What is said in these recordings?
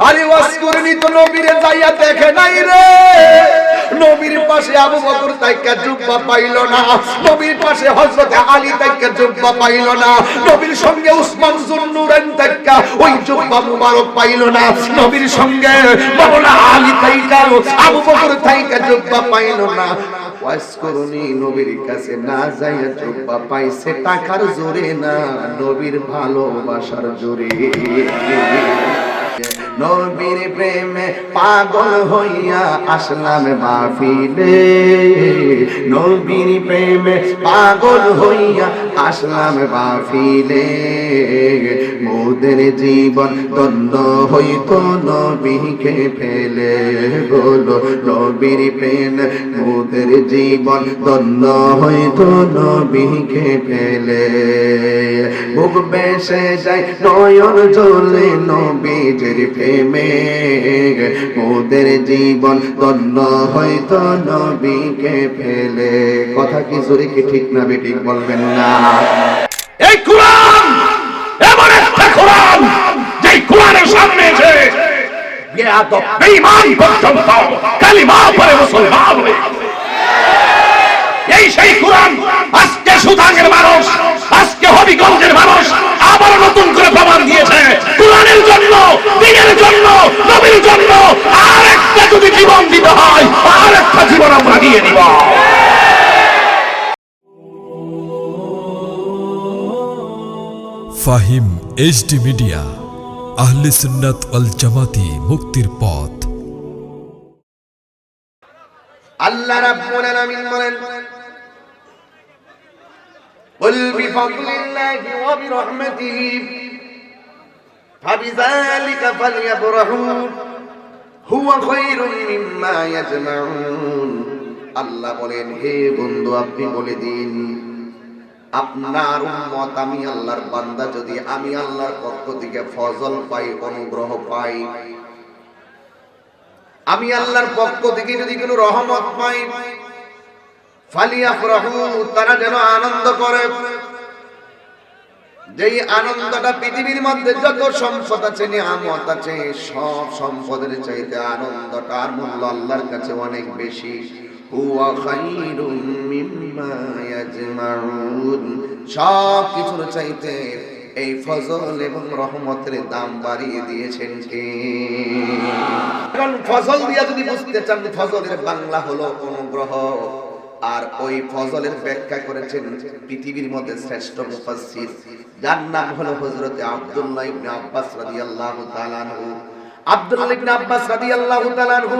আরে ওয়াসকুরনি তো নবীরে যাইয়া দেখে নাই রে। নবীর পাশে আবু বকর তাইকা জুব্বা পাইল না, নবীর পাশে হযরত আলী তাইকা জুব্বা পাইল না, নবীর সঙ্গে উসমান যুন্নুরাইন তাইকা ওই জুব্বা মুবারক পাইল না, নবীর সঙ্গে মাওলানা আলী তাইকা আবু বকর তাইকা জুব্বা পাইল না। ওয়াসকুরনি নবীর কাছে না যাইয়া জুব্বা পাইছে টাকার জোরে না, নবীর ভালোবাসার জোরে। নবীর প্রেমে পাগল হইয়া আসলাম মাহফিলে, নবীর প্রেমে পাগল হইয়া আসলাম মাহফিলে। মোদের জীবন ধন্য হইতো নবীকে ফেলে, বলো নবীর প্রেম মোদের জীবন ধন্য হইতো নবীকে ফেলে। বুক বেসে যায় নয়ন জ্বলে নবীজির প্রেমে, মোদের জীবন ধন্য হইতো নবীকে ফেলে। কথা কি জোরে কি ঠিক না বেঠিক বলবেন না? এই কোরআন এমন একটা কোরআন, যেই কোরআনের সামনে এসে বেয়াদব বেঈমান পর্যন্ত কালিমা পড়ে মুসলমান হয়ে গেছে। এই সেই কোরআন আজকে সুধাঙ্গের মানুষ, আজকে হবিগঞ্জের মানুষ আবার নতুন করে প্রমাণ দিয়েছে, কোরআনের জন্য, দ্বীনের জন্য, নবীর জন্য আর একটা যদি জীবন দিতে হয়, আর একটা জীবন আমরা দিয়ে দিব। ফাহিম এইচডি মিডিয়া, আহলে সুন্নাত ওয়াল জামাতি, মুক্তির পথ। আল্লাহ রাব্বুল আলামিন বলেন, কুল বিফাদলিল্লাহি ওয়া বিরহমাতিহি ফাবিযালিকা ফালইফরাহু হুয়া খায়রুম মিম্মা ইয়াজমাউন। আল্লাহ বলেন, হে বন্ধু আপনি বলে দিন, আপনার উম্মত আমি আল্লাহর বান্দা যদি আমি আল্লাহর পক্ষ থেকে ফজল পাই, অনুগ্রহ পাই, আমি আল্লাহর পক্ষ থেকে যদি কোনো রহমত পাই, ফালিয়াফরাহু তারা যেন আনন্দ করে। যেই আনন্দটা পৃথিবীর মধ্যে যত সম্পদ আছে, নিয়ামত আছে, সব সম্পদের চাইতে আনন্দটার মূল্য আল্লাহর কাছে অনেক বেশি। হুয়া খায়রুম মিম্মা ইয়াজমাউন, সব কিছুর চাইতে এই ফজল এবং রহমতের দাম বাড়িয়ে দিয়েছেন কে? এখন ফজল দিয়া যদি বুঝতে চান, ফজলের বাংলা হলো অনুগ্রহ, আর ওই ফজলের ব্যাখ্যা করেছেন পৃথিবীর মধ্যে শ্রেষ্ঠ মুফাসসির, যার নাম হলো হযরত আব্দুল্লাহ ইবনে আব্বাস রাদিয়াল্লাহু তাআলা আনহু। আব্দুল্লাহ ইবনে আব্বাস রাদিয়াল্লাহু তাআলা আনহু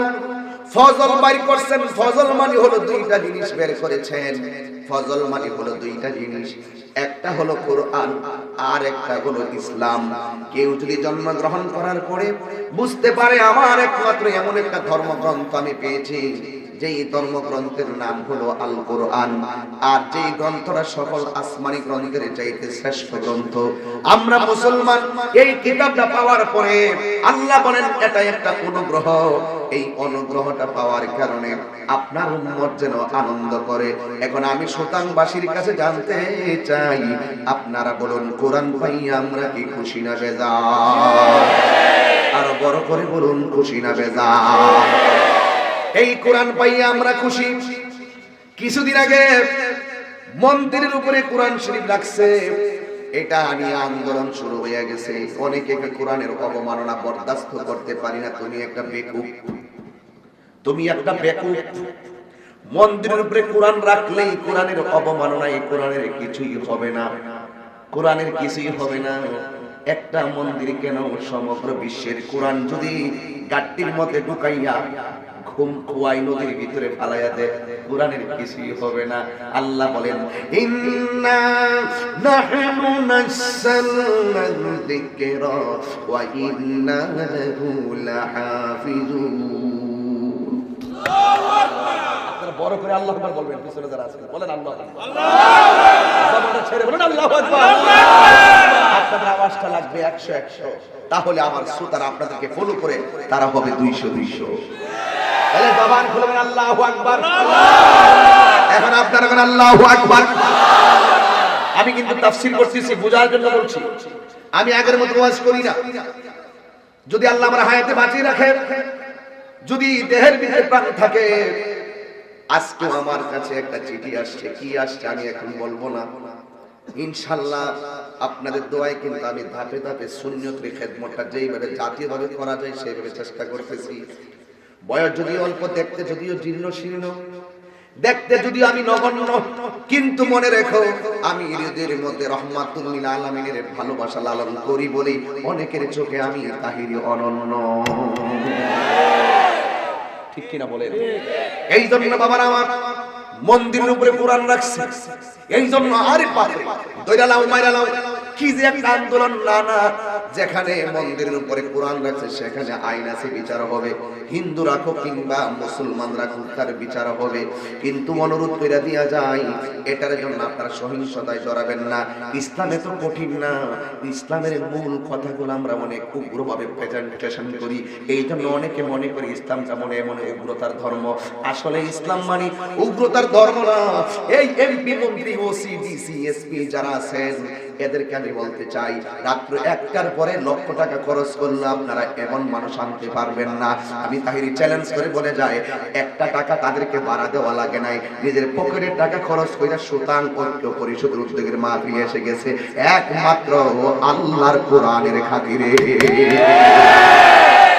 ফজল বের করছেন। ফজল মানে হলো দুইটা জিনিস বের করেছেন। ফজল মানে হলো দুইটা জিনিস, একটা হলো কোরআন আর একটা হলো ইসলাম। কেউ যদি জন্মগ্রহণ করার পরে বুঝতে পারে আমার একমাত্র এমন একটা ধর্মগ্রন্থ আমি পেয়েছি, যেই ধর্মগ্রন্থের নাম হলো আল কোরআন, আর যেই গ্রন্থটা সকল আসমানি গ্রন্থের চাইতে শ্রেষ্ঠ গ্রন্থ, আমরা মুসলমান এই কিতাবটা পাওয়ার পরে আল্লাহ বলেন এটা একটা অনুগ্রহ। এই অনুগ্রহটা পাওয়ার কারণে আপনার উম্মত যেন আনন্দ করে। এখন আমি সুতাংবাসীর কাছে জানতে চাই, আপনারা বলুন, কোরআন পাইয়া আমরা কি খুশি না বেজার? আরো বড় করে বলুন, খুশি না বেজার? এই কোরআন পাইয়া আমরা খুশি। কিছুদিন আগে মন্দিরের উপরে কোরআন শরীফ রাখছে, এটা নিয়ে আন্দোলন শুরু হয়ে গেছে। অনেকে কোরআনের অবমাননা বরদাস্ত করতে পারি না। তুমি একটা বেকুব, তুমি একটা বেকুব। মন্দিরের উপরে কোরআন রাখলেই কোরআনের অবমাননা, এই কোরআনের কিছুই হবে না, কোরআনের কিছুই হবে না। একটা মন্দির কেন, সমগ্র বিশ্বের কোরআন যদি গাট্টির মধ্যে ঢুকাইয়া ঘুম খুয়াই নদীর ভিতরে ফালাইয়া দে, কোরআনের কিছুই হবে না। আল্লাহ বলেন, ইন্না নাহনু নাযালনা যিকরা ওয়া ইন্না লাহু লাহাফিজুন। আল্লাহু আকবার। আপনারা বড় করে আল্লাহু আকবার বলবেন, পিছনে যারা আছেন বলেন আল্লাহু আকবার। জবানটা ছেড়ে বলেন আল্লাহু আকবার। আপনাদের আওয়াজটা লাগবে 100-100, তাহলে আমার শ্রোতারা আপনাদেরকে ফলো করে তারা হবে 200-200। তাহলে জবান খুলে বলেন আল্লাহু আকবার। এখন আপনারা বলেন আল্লাহু আকবার। আমি কিন্তু তাফসীর করতেছি, বোঝার জন্য বলছি, আমি আগের মতো ওয়াজ করি না। যদি আল্লাহ আমার হায়াতে বাঁচিয়ে রাখে, যদি দেহের ভিতরে প্রাণ থাকে, আজকে আমার কাছে একটা চিঠি আসছে, কি আসছে আমি এখন বলবো না। ইনশাআল্লাহ আপনাদের দোয়ায় কিন্তু আমি ধাপে ধাপে সুন্নতের খেদমতটা যেইভাবে জাতীয়ভাবে করা যায় সেইভাবে চেষ্টা করতেছি। বয়স যদিও অল্প, দেখতে যদিও জীর্ণ শীর্ণ, দেখতে যদিও আমি নগণ্য, কিন্তু মনে রেখো আমি হৃদয়ের মধ্যে রহমাতুল লিল আলামিনের ভালোবাসা লালন করি বলি অনেকের চোখে আমি তাহিরি অনন্য। ঠিক কিনা বলেন? এই জন্য বাবারা আমার মন্দিরের উপরে কোরআন রাখছে, এই জন্য আরে পাপে দইরালাও মাইরালাও কি যে একটা আন্দোলন। না না, যেখানে মন্দিরের উপরে কোরআন রাখছে সেখানে আইন আছে, বিচার হবে। হিন্দু রাখো কিংবা মুসলমান রাখো, তার বিচার হবে। কিন্তু অনুরোধ করে দিয়া যায়, এটার জন্য আপনারা সহিংসতায় জড়াবেন না। ইসলাম এত কঠিন না, ইসলামের মূল কথাগুলো আমরা অনেক উগ্রভাবে প্রেজেন্টেশন করি। এই জন্য অনেকে মনে করি ইসলামটা মনে মনে উগ্রতার ধর্ম। আসলে ইসলাম মানে উগ্রতার ধর্ম না। এই এমপি মন্ত্রী ওসি ডিসি এসপি যারা আছেন এদেরকে আমি বলতে চাই, রাত্র 1টার পরে লক্ষ টাকা খরচ করলে আপনারা এমন মানুষ আনতে পারবেন না। আমি তাহিরি চ্যালেঞ্জ করে বলে যাই, একটা টাকা তাদেরকে বাড়া দেওয়া লাগে নাই, নিজের পকেটের টাকা খরচ করে সুতাং ঐক্য পরিষদের উদ্যোগের মাহফিলে এসে গেছে একমাত্র আল্লাহর কোরআনের খাতিরে।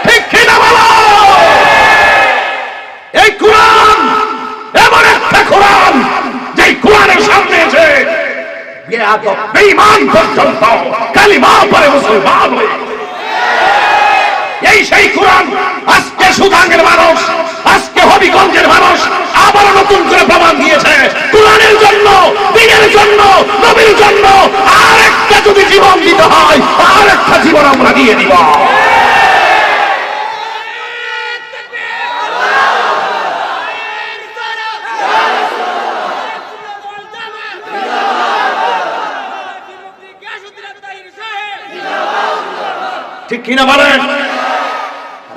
ঠিক কিনা বলো? এই কোরআন এমন একটা কোরআন, যেই কোরআনের সামনে এসে বেয়াদব বেঈমান পর্যন্ত কালিমা পড়ে মুসলমান হয়ে, এই সেই কোরআন আজকে সুদাঙ্গের মানুষ, আজকে হবিগঞ্জের মানুষ আবার নতুন করে প্রমাণ দিয়েছে কোরআনের জন্য, দ্বীনের জন্য, নবীর জন্য আর একটা যদি জীবন দিতে হয়, আর একটা জীবন আমরা দিয়ে দিব। ঠিক কিনা বলেন?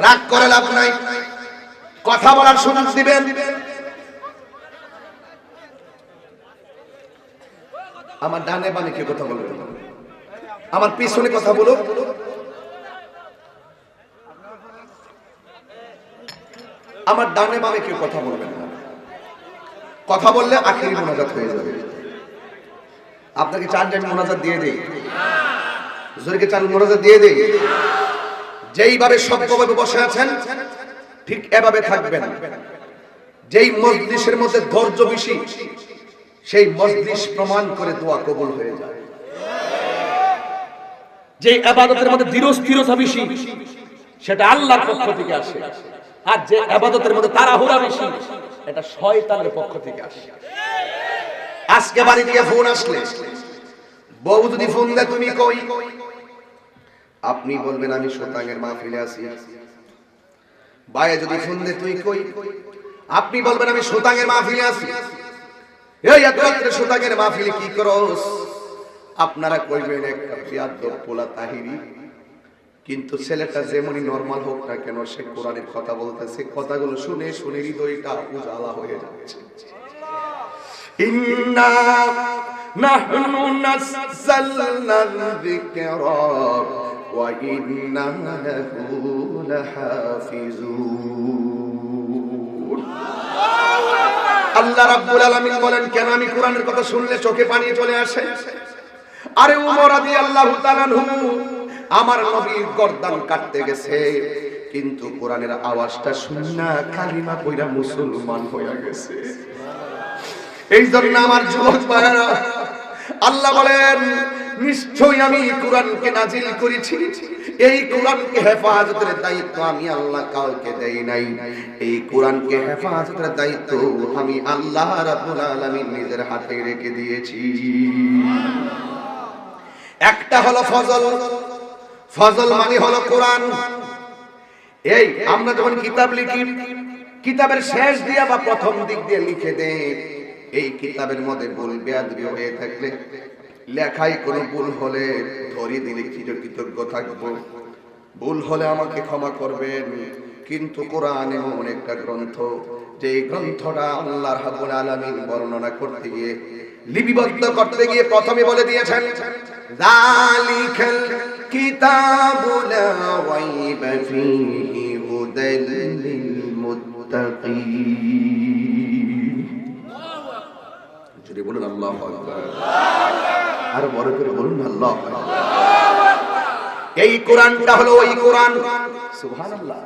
রাগ করে লাভ নাই, কথা বলার সুযোগ দিবেন। আমার ডানে বামে কে কথা বলবে? আমার পিছনে কথা বলো। আমার ডানে বামে কেউ কথা বলবেন না। কথা বললে আখিরি মোনাজাত হয়ে যাবে। আপনাকে চান যে আমি মোনাজাত দিয়ে দেই? হুজুরকে চান মোনাজাত দিয়ে দেই? যেইভাবে সভ্যভাবে বসে আছেন ঠিক এভাবে থাকবেন। যেই মজলিসের মধ্যে ধৈর্য বেশি, সেই মজলিস প্রমাণ করে দোয়া কবুল হয়ে যায়। যে ইবাদতের মধ্যে ধীরস্থিরতা বেশি, সেটা আল্লাহর পক্ষ থেকে আসে। আর যে ইবাদতের মধ্যে তাড়াহুড়া বেশি, এটা শয়তানের পক্ষ থেকে আসে। আজকে বাড়ি থেকে ফোন আসলে, বউ যদি ফোন দেয় তুমি কই, আপনি বলবেন আমি সুতাঙ্গের মাহফিলে আছি। ভাই যদি ফোন দেয় তুই কই, আপনি বলবেন আমি সুতাঙ্গের মাহফিলে আছি। এই এত রাত্রে সুতাঙ্গের মাহফিলে কি করস? আপনারা কইবেন একটা বিয়াদব পোলা তাহিরি। কিন্তু ছেলেটা যেমনই নরমাল হোক না কেন, সে কোরআনের কথা বলতেছে, কথাগুলো শুনে শুনে হৃদয়টা উজালা হয়ে যাচ্ছে। ইন্না নাহনু নাযালনা যিকরা ওয়া ইন্না লাহু লাহাফিজুন। আল্লাহ রাব্বুল আলামিন বলেন, কেন আমি কোরআনের কথা শুনলে চোখে পানি চলে আসে? আরে ওমর রাদিয়াল্লাহু তাআলা আনহু আমার নবীর গর্দান কাটতে গেছে, কিন্তু কোরআনের আওয়াজটা শুনে না কালিমা কইরা মুসলমান হয়ে গেছে। এই জন্য আমার যুবক ভাইরা, আল্লাহ বলেন নিশ্চয়ই আমি কোরআনকে নাজিল করেছি, এই কোরআনকে হেফাজতের দায়িত্ব আমি আল্লাহ কাউকে দেই নাই। এই কোরআনকে হেফাজতের দায়িত্ব আমি আল্লাহ রাব্বুল আলামিন নিজের হাতে রেখে দিয়েছি। একটা হলো ফজল, ফজল মানে হলো কোরআন। এই আমরা যখন কিতাব লিখি, কিতাবের শেষ দিয়া বা প্রথম দিক দিয়ে লিখে দেই, এই কিতাবের মধ্যে ভুল বেয়াদবি হয়ে থাকলে, লেখায় কোনো ভুল হলে ধরিয়ে দিলে কৃতজ্ঞ থাকবো। ভুল হলে আমাকে ক্ষমা করবেন। কিন্তু কোরআন এমন একটা গ্রন্থ, যে গ্রন্থটা আল্লাহ রাব্বুল আলামিন বর্ণনা করতে গিয়ে, লিপিবদ্ধ করতে গিয়ে প্রথমে বলে দিয়েছেন, যালিকাল কিতাবু লা রাইবা ফীহি হুদাল লিল মুত্তাকিন। যদি বলুন আল্লাহু আকবার, আর বড় করে বলুন আল্লাহু আকবার। এই কোরআনটা হলো ওই কোরআন, সুবহানাল্লাহ।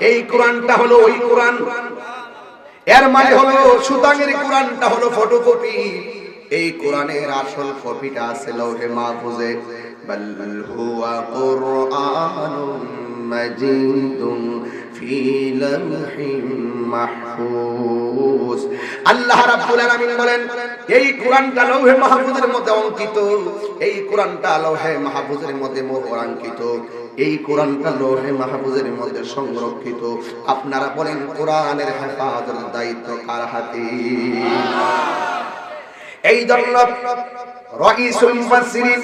এই কোরআনটা হলো ওই কোরআন, এর মানে হলো সুতাঙের কোরআনটা হলো ফটোকপি, এই কোরআনের আসল কপিটা আছে লৌহে মাহফুজে। বাল হুয়া কুরআনুম মাজিদুন ফি লাওহিম মাহফুজ। আল্লাহ রাব্বুল আলামিন বলেন এই কোরআনটা লৌহে মাহফুজের মধ্যে অঙ্কিত, এই কোরআনটা লৌহে মাহফুজের মধ্যে মোহরাঙ্কিত, এই কোরআনটা লৌহে মাহফুজের মধ্যে সংরক্ষিত। আপনারা বলেন কোরআনের হেফাজতের দায়িত্ব কার হাতে? এই জন্য রাইসুল মুফাসসিরিন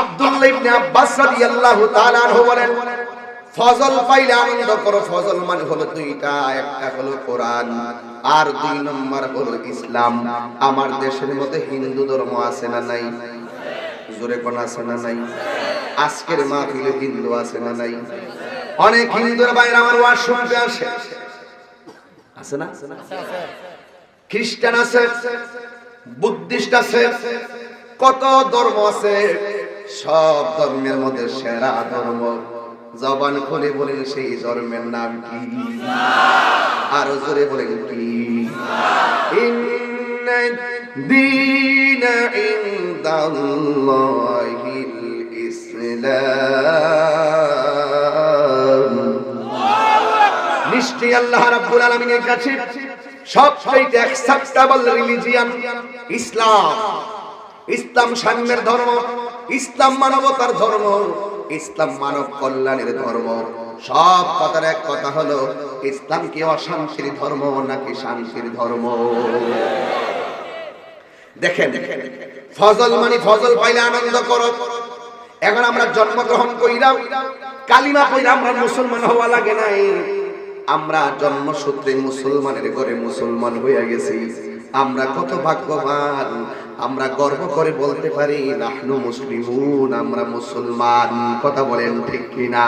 আব্দুল্লাহ ইবনে আব্বাস রাদিয়াল্লাহু তাআলা আনহু বলেন ফজল পাইলে আনন্দ করো। ফজল মানে হলো দুইটা, একটা হলো কোরআন আর দুই নম্বর হলো ইসলাম। আমার দেশের মধ্যে হিন্দু ধর্ম আছে না নাই? জোরে কোন আছে না নাই? আজকের মাহফিলে হিন্দু আছে না নাই? অনেক হিন্দুর বাইরে আমার ওয়াজ শুনতে আসে, আছে না? খ্রিস্টান আছে, বুদ্ধিস্ট আছে, কত ধর্ম আছে। সব ধর্মের মধ্যে সেরা ধর্ম, জবান খুলে বলেন সেই ধর্মের নাম কি? আরো জোরে বলেন কি? ইন্নাদ দীনা ইনদাল্লাহিল ইসলাম। নিশ্চয়ই আল্লাহ রাব্বুল আলামিনের কাছে সবচেয়ে অ্যাকসেপ্টেবল রিলিজিয়ন ইসলাম। ইসলাম সাম্যের ধর্ম, ইসলাম মানবতার ধর্ম, ইসলাম মানব কল্যাণের ধর্ম। সব কথার এক কথা হলো ইসলাম কি অশান্তির ধর্ম নাকি শান্তির ধর্ম? দেখেন ফজল মানে ফজল পাইলে আনন্দ করো। এখন আমরা জন্মগ্রহণ কইরাও কালিমা কইরা আমরা মুসলমান হওয়া লাগে নাই, আমরা জন্মসূত্রে মুসলমানের ঘরে মুসলমান হয়ে গেছি। আমরা কত ভাগ্যবান, আমরা গর্ব করে বলতে পারি নাহনু মুসলিমুন, আমরা মুসলমান। কথা বলেন ঠিক কিনা?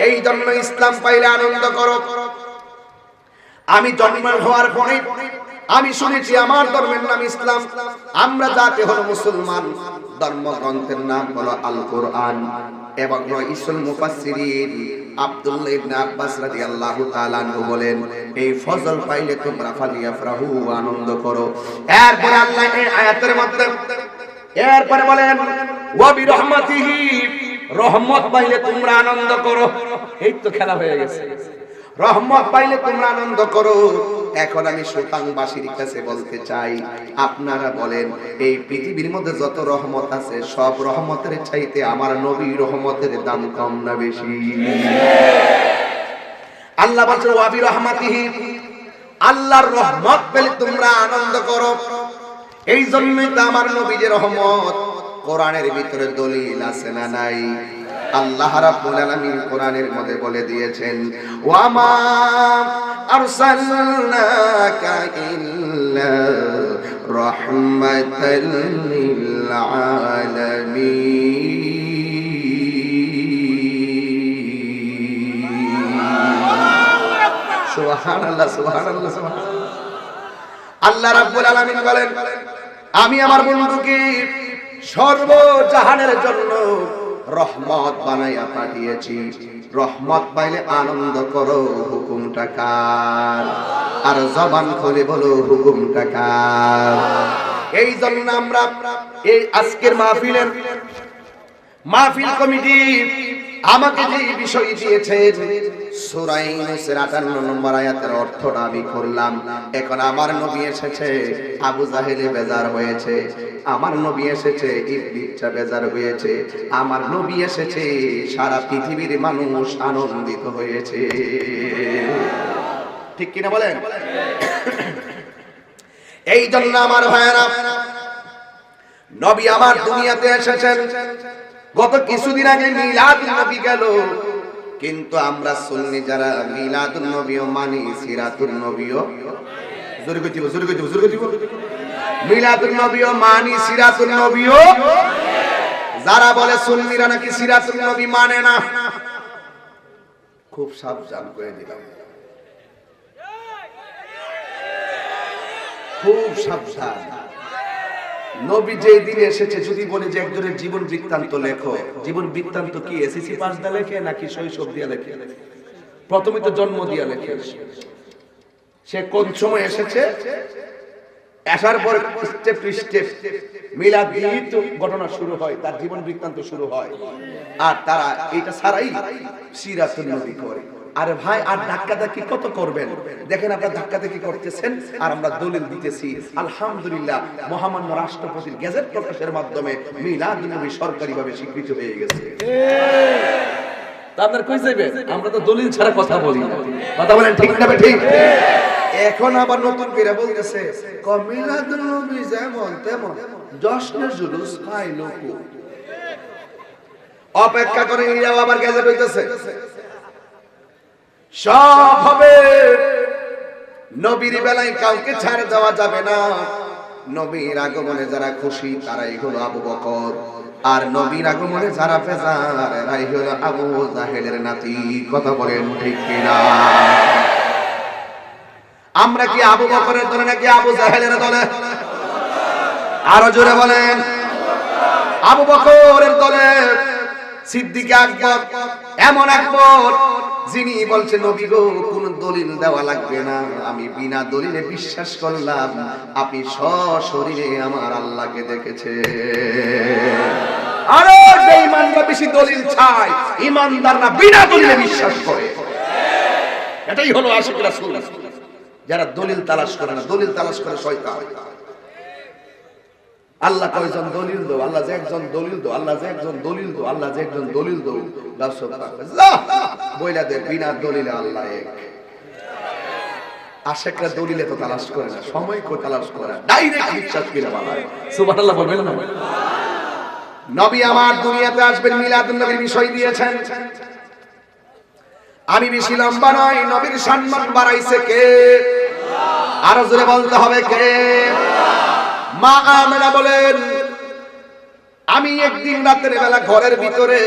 এই জন্য ইসলাম পাইলে আনন্দ করো। আমি জন্ম হওয়ার পরে আমি শুনেছি আমার ধর্মের নাম ইসলাম, আমরা জাতি হলো মুসলমান। ধর্মগ্রন্থের নাম হলো আল কোরআন। এবং রাইসুল মুফাসসিরিন আব্দুল্লাহ ইবনে আব্বাস রাদিয়াল্লাহু তাআলা আনহু বলেন এই ফজল পাইলে তোমরা ফালিয়াফরাহু, আনন্দ করো। এরপরে আল্লাহ এই আয়াতের মধ্যে এরপরে বলেন ওয়া বিরহমাতিহি, রহমত পাইলে তোমরা আনন্দ করো। এই তো খেলা হয়ে গেছে, রহমত পাইলে তোমরা আনন্দ করো। এখন আমি সুতাংবাসীর কাছে বলতে চাই, আপনারা বলেন এই পৃথিবীর মধ্যে যত রহমত আছে সব রহমতের চাইতে আমার নবীর রহমতের দাম কম না বেশি? আল্লাহ বলছেন ওয়া বিরহমাতিহি, আল্লাহর রহমত পেলে তোমরা আনন্দ করো। এই জন্যই তো আমার নবী যে রহমত, কোরআনের ভিতরে দলিল আছে না নাই? আল্লাহ রাব্বুল আলামিন কোরআনের মধ্যে বলে দিয়েছেন ওয়া মা আরসালনাকা ইল্লা রাহমাতাল লিল আলামিন। সুবহানাল্লাহ, সুবহানাল্লাহ, সুবহানাল্লাহ। আল্লাহ রাব্বুল আলামিন বলেন আমি আমার বন্ধুকে সর্বজাহানের জন্য রহমত বানাইয়া পাঠিয়েছি। রহমত পাইলে আনন্দ করো, হুকুমটা কার? আর জবান খুলে বলো হুকুমটা কার? এই জন্য আমরা এই আজকের মাহফিল কমিটি আমাকে যে বিষয় দিয়েছেন সূরা ইউনূসের 58 নম্বর আয়াতের অর্থটা আমি করলাম। এখন আমার নবী এসেছে, আবু জাহেলে বেজার হয়েছে। আমার নবী এসেছে, ইবলিসটা বেজার হয়েছে। আমার নবী এসেছে, সারা পৃথিবীর মানুষ আনন্দিত হয়েছে। ঠিক কিনা বলেন? এই জন্য আমার ভাইয়েরা, নবী আমার দুনিয়াতে এসেছেন। গত কিছুদিন আগে মিলাদুন নবী গেল, কিন্তু আমরা সুন্নি যারা মিলাদুন নবীও মানি, সিরাতুন নবীও জোরে কইতে মিলাদুন নবীও মানি, সিরাতুন নবীও যারা বলে সুন্নিরা নাকি সিরাতুল নবী মানে না, খুব সাবধান করে দিলাম, খুব সাবধান। নবী যেই দিনে এসেছে যদি বলে যে একজনের জীবন বৃত্তান্ত লেখো, জীবন বৃত্তান্ত কি এসএসসি পাস দিয়ে লেখে নাকি শৈশব দিয়ে লেখে? প্রথমে তো জন্ম দিয়ে লেখে। সে কোন সময় এসেছে, আসার পর স্টেপ টু স্টেপ মিলাদ দিয়ে তো ঘটনা শুরু হয়, তার জীবন বৃত্তান্ত শুরু হয়। আর তারা এটা ছাড়াই সিরাতুল নবী করে। আরে ভাই, আর ধাক্কাধাক্কি কত করবেন? দেখেন আপনারা ধাক্কাধাক্কি করতেছেন আর আমরা দলিল দিতেছি। আলহামদুলিল্লাহ, মহামান্য রাষ্ট্রপতির গেজেট প্রকাশের মাধ্যমে মিলাদুন নবী সরকারিভাবে স্বীকৃত হয়ে গেছে। তা আপনারা কই যাবেন? আমরা তো দলিল ছাড়া কথা বলি না। কথা বলেন ঠিক না ঠিক? এখন আবার নতুন করে বলতেছে মিলাদুন নবী যেমন তেমন জশ্নে জুলুস হয় লোক। অপেক্ষা করে যাও, আবার গেজেট হইতেছে, সব হবে। নবীর বেলায় কাউকে ছাড় দেওয়া যাবে না। নবীর আগমনে যারা খুশি তারাই হলো আবু বকর, আর নবীর আগমনে যারা বেজার এরাই হলো আবু জাহেলের নাতি। কথা বলেন ঠিক কিনা? আমরা কি আবু বকরের দলে নাকি আবু জাহেলের দলে? আরো জোরে বলেন। আবু বকরের দলে। সিদ্দিক আকবর এমন আকবর যিনি বলছেন নবী গো কোন দলিল দেওয়া লাগবে না, আমি বিনা দলিলে বিশ্বাস করলাম আপনি সশরীরে আমার আল্লাহকে দেখেছে। আরে বেঈমানরা বেশি দলিল চায়, ঈমানদাররা বিনা দলিলে বিশ্বাস করে। এটাই হলো আশিক রাসূল। যারা দলিল তালাশ করে না, দলিল তালাশ করে শয়তান। আল্লাহ কয়জন দলিল দাও, আল্লাহ যে একজন দলিল দাও, আল্লাহ যে একজন দলিল দাও, আল্লাহ যে একজন দলিল দাও। দর্শক বইলা দে বিনা দলিলে আল্লাহ এক। আশিকরা দলিলে তো তালাশ করে না, সময় কো তালাশ করে না, ডাইরেক্ট বিশ্বাস করে বানায়। সুবহানাল্লাহ বলবেন না? নবী আমার দুনিয়াতে আসবেন, মিলাদুন নবীর বিষয় দিয়েছেন। আমি বেশি লম্বা নয়, নবীর সম্মান বাড়াইছে কে? আরো জোরে বলতে হবে কে? মা আমেনা বলেন, আমি একদিন রাতের বেলা ঘরের ভিতরে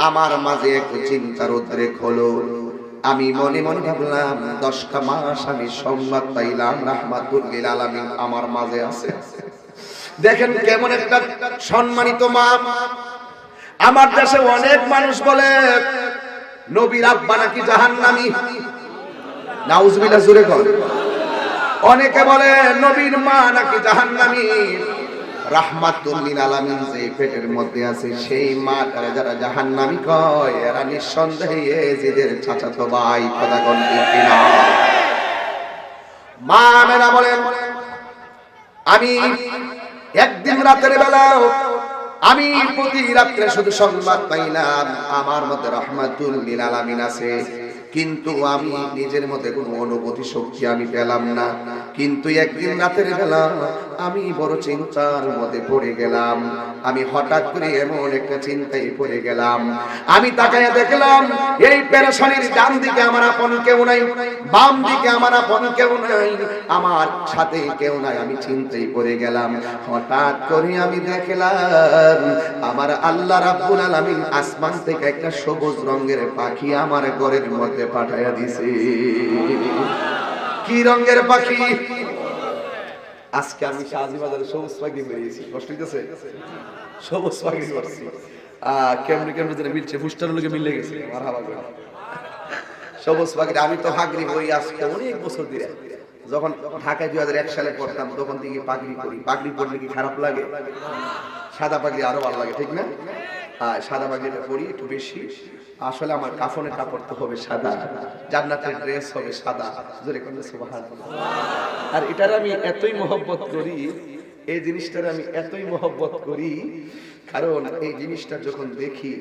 আমার মাঝে একটু চিন্তার উদ্রেক হলো। আমি মনে মনে ভাবলাম 10টা মাস আমি সংবাদ পাইলাম রাহমাতুল লিল আলামিন আমার মাঝে আছে। দেখেন কেমন একটা সম্মানিত মা। আমার দেশে অনেক মানুষ বলে নবীর আব্বা নাকি জাহান্নামী। নাউজুবিল্লাহ, জোরে কর। অনেকে বলে নবীর মা নাকি জাহান্নামী। রাহমাতুল লিল আলামিন যে পেটের মধ্যে আছে সেই মাটারে যারা জাহান্নামী কয় এরা নিঃসন্দেহে ইয়াজিদের চাচাতো ভাই। কথা কোন ঠিক কিনা? মা আমেনা বলেন, আমি একদিন রাতের বেলা আমি প্রতি রাত্রে শুধু সংবাদ পাইলাম আমার মধ্যে রাহমাতুল লিল আলামিন আছে, কিন্তু আমি নিজের মধ্যে কোনো অনুভূতি শক্তি আমি পেলাম না। কিন্তু একদিন রাতের বেলা আমি বড় চিন্তার মধ্যে পড়ে গেলাম। আমি হঠাৎ করে এমন একটা চিন্তায় পড়ে গেলাম, আমি তাকায়া দেখলাম এই পেরেশানির ডান দিকে আমার আপন কেউ নাই, বাম দিকে আমার আপন কেউ নাই, আমার সাথে কেউ নাই। আমি চিন্তায় পড়ে গেলাম। হঠাৎ করে আমি দেখলাম আমার আল্লাহ রাব্বুল আলামিন আসমান থেকে একটা সবুজ রঙের পাখি আমার ঘরের মধ্যে পাঠাইয়া দিছে। কি রঙের পাখি? আজকে আমি শাহজিবাজারে সবুজ পাখি পেয়েছি। কষ্ট হইতেছে? সবুজ পাখি করছি। কেমনে কেমনে যেন মিলছে, ফুস্টার লোকে মিলে গেছে। মারহাবা করে সবুজ পাখি। আমি তো হাগরি হই আজকে অনেক বছর ধরে। যখন ঢাকায় 2001 সালে পড়তাম তখন থেকে পাগড়ি করি। পাগড়ি পরলে কি খারাপ লাগে? সাদা পাগড়ি আরো ভালো লাগে, ঠিক না? সাদা পাগড়িটা পরি একটু বেশি। আসলে আমার কাফনের কাপড় তো হবে সাদা, জান্নাতের ড্রেস হবে সাদা। জোরে করে সুবহানাল্লাহ। আর এটার আমি এতই মহব্বত করি, এই জিনিসটার আমি এতই মহব্বত করি কারণ এই জিনিসটা যখন দেখি,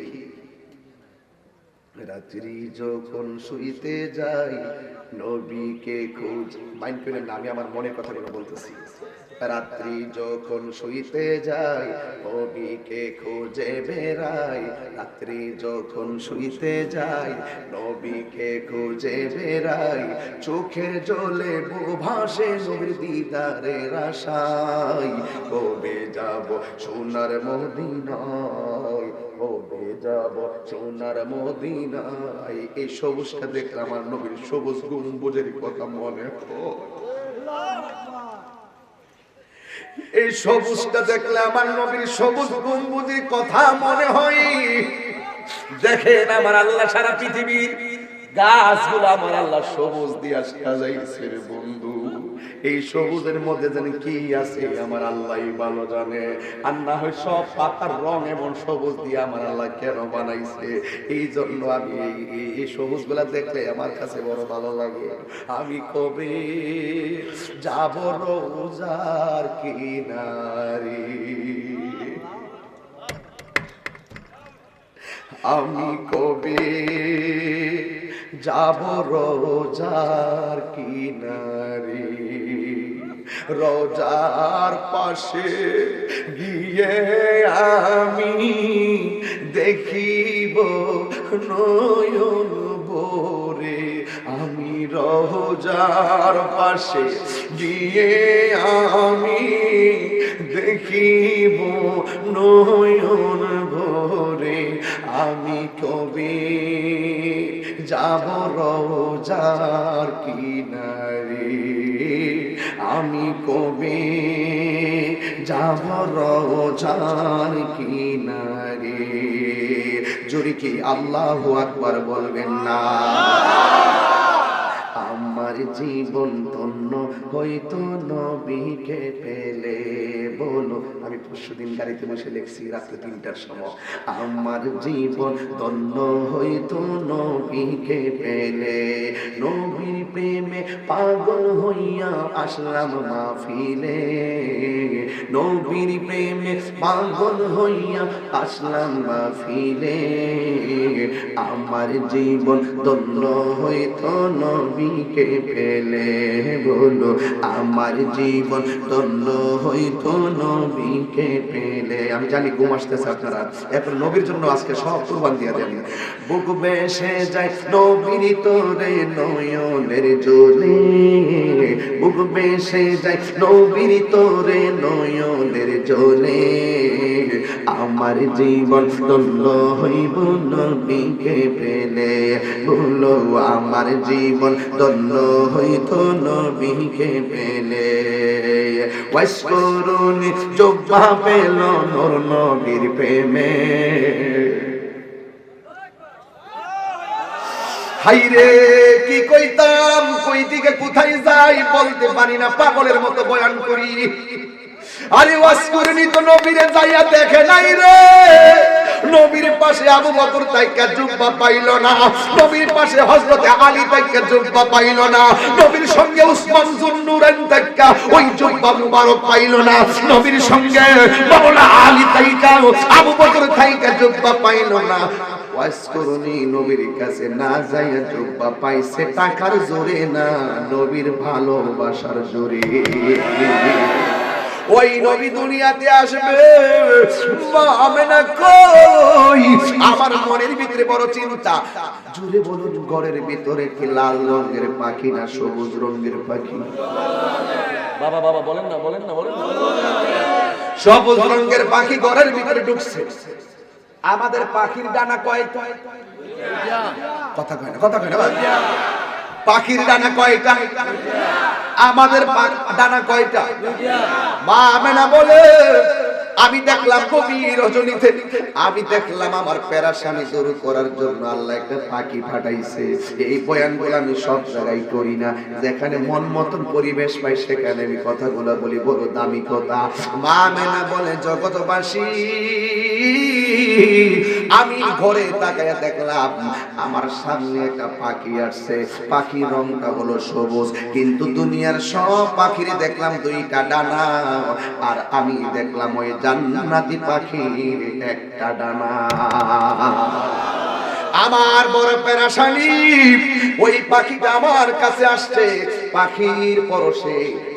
রাত্রি যখন শুইতে যাই নবীকে খোঁজ। মাইন্ড করেন না, আমি আমার মনের কথাগুলো বলতেছি। রাত্রি যখন শুইতে যাই নবীকে খুঁজে বেড়াই, রাত্রি যখন শুইতে যাই নবীকে খুঁজে বেড়াই, চোখের জলে বুক ভাসে নবীর দিদারের আশায়। কবে যাব সোনার মদিনায়, কবে যাব সোনার মদিনায়। এই সবুজটা দেখলে আমার নবীর সবুজ গম্বুজের কথা মনে হয়, এই সবুজটা দেখলে আমার নবীর সবুজ গম্বুজের কথা মনে হয়। দেখেন আমার আল্লাহ সারা পৃথিবীর গাছগুলো আমার আল্লাহ সবুজ দিয়া সাজাইছে রে বন্ধু। এই সবুজের মধ্যে জানি কি আছে আমার আল্লাহই ভালো জানে। আর না হয় সব পাতার রং এমন সবুজ দিয়ে আমার আল্লাহ কেন বানাইছে, এই জন্য আমি এই সবুজ গুলা দেখলে আমার কাছে বড় ভালো লাগে। আমি কবে যাব রোজার কিনারে, আমি কবে যাব রোজার কিনারে, রোজার পাশে গিয়ে আমি দেখিব নয়ন ভরে, আমি রোজার পাশে গিয়ে আমি দেখিব নয়ন ভরে, আমি কবে যাব রোজার কিনারে, আমি কবে যাব রোজার কিনারে। জোরে কি আল্লাহু আকবার বলবেন না? আমার জীবন ধন্য হইতো নবীকে পেলে, বলো। আমি পরশুদিন গাড়িতে বসে লিখছি রাত্রে 3টার সময়, আমার জীবন ধন্য হইতো নবীকে পেলে, নবীর প্রেমে পাগল হইয়া আসলাম মাহফিলে, নবীর প্রেমে পাগল হইয়া আসলাম মাহফিলে, আমার জীবন ধন্য হইতো নবীকে পেলে, বলো। আমার জীবন ধন্য হইতো নবীকে পেলে। আমি জানি ঘুম আসতেছে আপনারা, এখন নবীর জন্য আজকে সব কুরবান দিয়ে দেন। বুক বেসে যায় নবীর তোরে নয়নের জলে, বুক বেসে যায় নবীর তোরে নয়নের জলে, আমার জীবন ধন্য হইব নবীকে পেলে, বলো। আমার জীবন ধন্য হইত নবীকে পেলে, ওয়াইস করুনি জোব্বা পেল নূর নবীর প্রেমে, হাইরে কি কইতাম কই দিকে কোথায় যাই বলতে পারি না, পাগলের মতো বয়ান করি। আরে ওয়াজ করিনি তো নবীরে যাইয়া দেখে নাই রে, নবীর পাশে আবু বকর তাইকা জুব্বা পাইল না, নবীর পাশে হযরত আলী তাইকা জুব্বা পাইল না, নবীর সঙ্গে উসমান যুন্নুরাইন তাইকা ওই জুব্বা মুবারক পাইল না, নবীর সঙ্গে মাওলানা আলী তাইকা আবু বকর তাইকা জুব্বা পাইল না। ওয়াজ করুনি নবীর কাছে না যাইয়া জুব্বা পাইছে টাকার জোরে না, নবীর ভালোবাসার জোরে। ওই নবী দুনিয়াতে আসবে, মা আমেনা কই? আমার মনের ভিতরে বড় চিন্তা। জোরে বলুন, ঘরের ভিতরে কি লাল রঙের পাখি না সবুজ রঙের পাখি? বাবা বাবা বলেন না, বলেন না, বলেন না। সবুজ রঙের পাখি ঘরের ভিতরে ঢুকছে। আমাদের পাখির ডানা কয়টা? কথা কয় না, কথা কয় না। পাখির ডানা কয়টা? আমাদের ডানা কয়টা? মা আমেনা বলে, আমি দেখলাম গভীর রজনীতে, আমি দেখলাম আমার পেরেশানি দূর করার জন্য আল্লাহ একটা পাখি পাঠাইছে। এই বয়ানগুলো আমি সব জায়গায় করি না, যেখানে মন মতন পরিবেশ পাই সেখানে আমি কথাগুলো বলি, বড় দামি কথা। মা আমেনা বলে, জগৎবাসী আমি ঘরে তাকায়া দেখলাম আমার সামনে একটা পাখি আসছে, পাখির রংটা হলো সবুজ, কিন্তু দুনিয়ার সব পাখিরে দেখলাম দুইটা ডানা, আর আমি দেখলাম ওই জান্নাতি পাখির একটা ডানা। আমার বড় পেরেশানি, ওই পাখিটা আমার কাছে আসছে, পাখির পরশে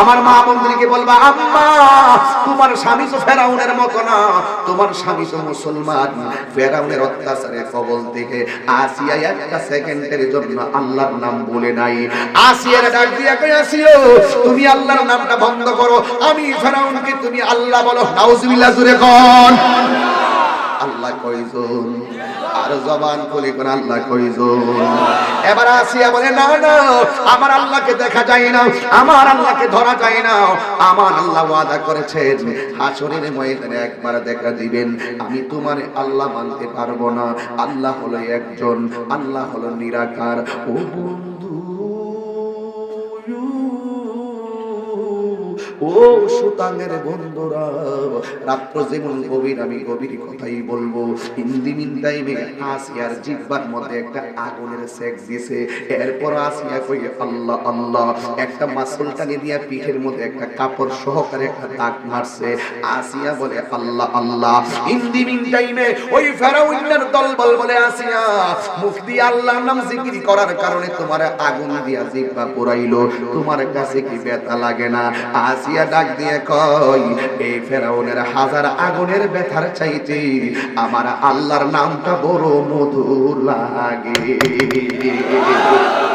আমার মা বোনদেরকে বলবা, আম্মা তোমার স্বামী তো ফেরাউনের মতো না, তোমার স্বামী তো মুসলমান। ফেরাউনের অত্যাচারের কবল থেকে আসিয়া একটা সেকেন্ডের জন্য আল্লাহর নাম বলে নাই। আসিয়ার ডাক দিয়া কই, আসিও তুমি আল্লাহর নামটা বন্ধ করো, আমি ফেরাউনকে তুমি আল্লাহ বলো। নাউজুবিল্লাহ, জোরে কোন আল্লাহ কইজন, আর জবান খুলে কোন আল্লাহ কইজন। এবার আসিয়া বলে, না না, আমার আল্লাহকে দেখা যায় না, আমার আল্লাহকে ধরা যায় না। আমার আল্লাহ ওয়াদা করেছেন হাসরের ময়দানে একবার দেখা দিবেন। আমি তোমার আল্লাহ মানতে পারবো না। আল্লাহ হলো একজন, আল্লাহ হলো নিরাকার। ও বন্ধু, ও সুতাঙ্গের বন্ধুরা, রাত্র যেমন গভীর, আমি গভীর কথাই বলবো। ইন টাইমে আসিয়ার জিহ্বার মধ্যে একটা আগুনের সেক দিছে। এরপর আসিয়া কই, আল্লাহ আল্লাহ, একটা মাসল টানি দিয়া পিঠের মধ্যে একটা কাপড় সহকারে একটা দাগ মারছে। আসিয়া বলে, আল্লাহ আল্লাহ। ইন টাইমে ওই ফেরাউনের দলবল বলে, আসিয়া মুখ দিয়ে আল্লাহর নাম জিকির করার কারণে তোমার আগুন দিয়া জিহ্বা পোড়াইলো, তোমার কাছে কি ব্যথা লাগে না? আসিয়া ডাক দিয়ে কই, এই ফেরাউনের হাজার আগুনের ব্যথার চাইতে আমার আল্লাহর নামটা বড় মধুর লাগে।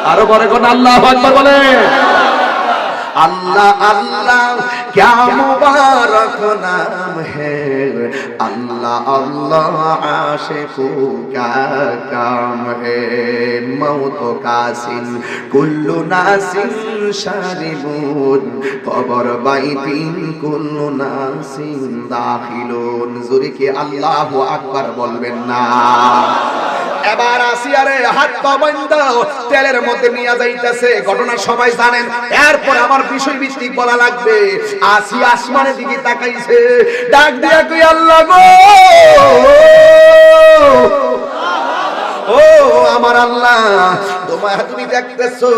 আরো বড় কোন আল্লাহু আকবার বলে। अल्लाह अल्लाह क्या मुबारक नाम है, अल्लाह अल्लाह आशिकों क्या काम है। मौत कासिन कुल्लु नासिन शारिबुन, कबर बाइतिन कुल्लु नासिन दाखिलुन। जोरे के अल्लाहु আকবার বলবেন না। এবার আসিয়ারে হাত পা বাঁধা তেলের মধ্যে নিয়ে যাইতেছে, ঘটনা সবাই জানেন। এরপর আমার বিষয় ভিত্তিক বলা লাগবে। আসিয়া আসমানের দিকে তাকাইছে, ডাক দিয়া কই, আল্লাহ গো, ও আমার আল্লাহ, তুমি দেখতেছো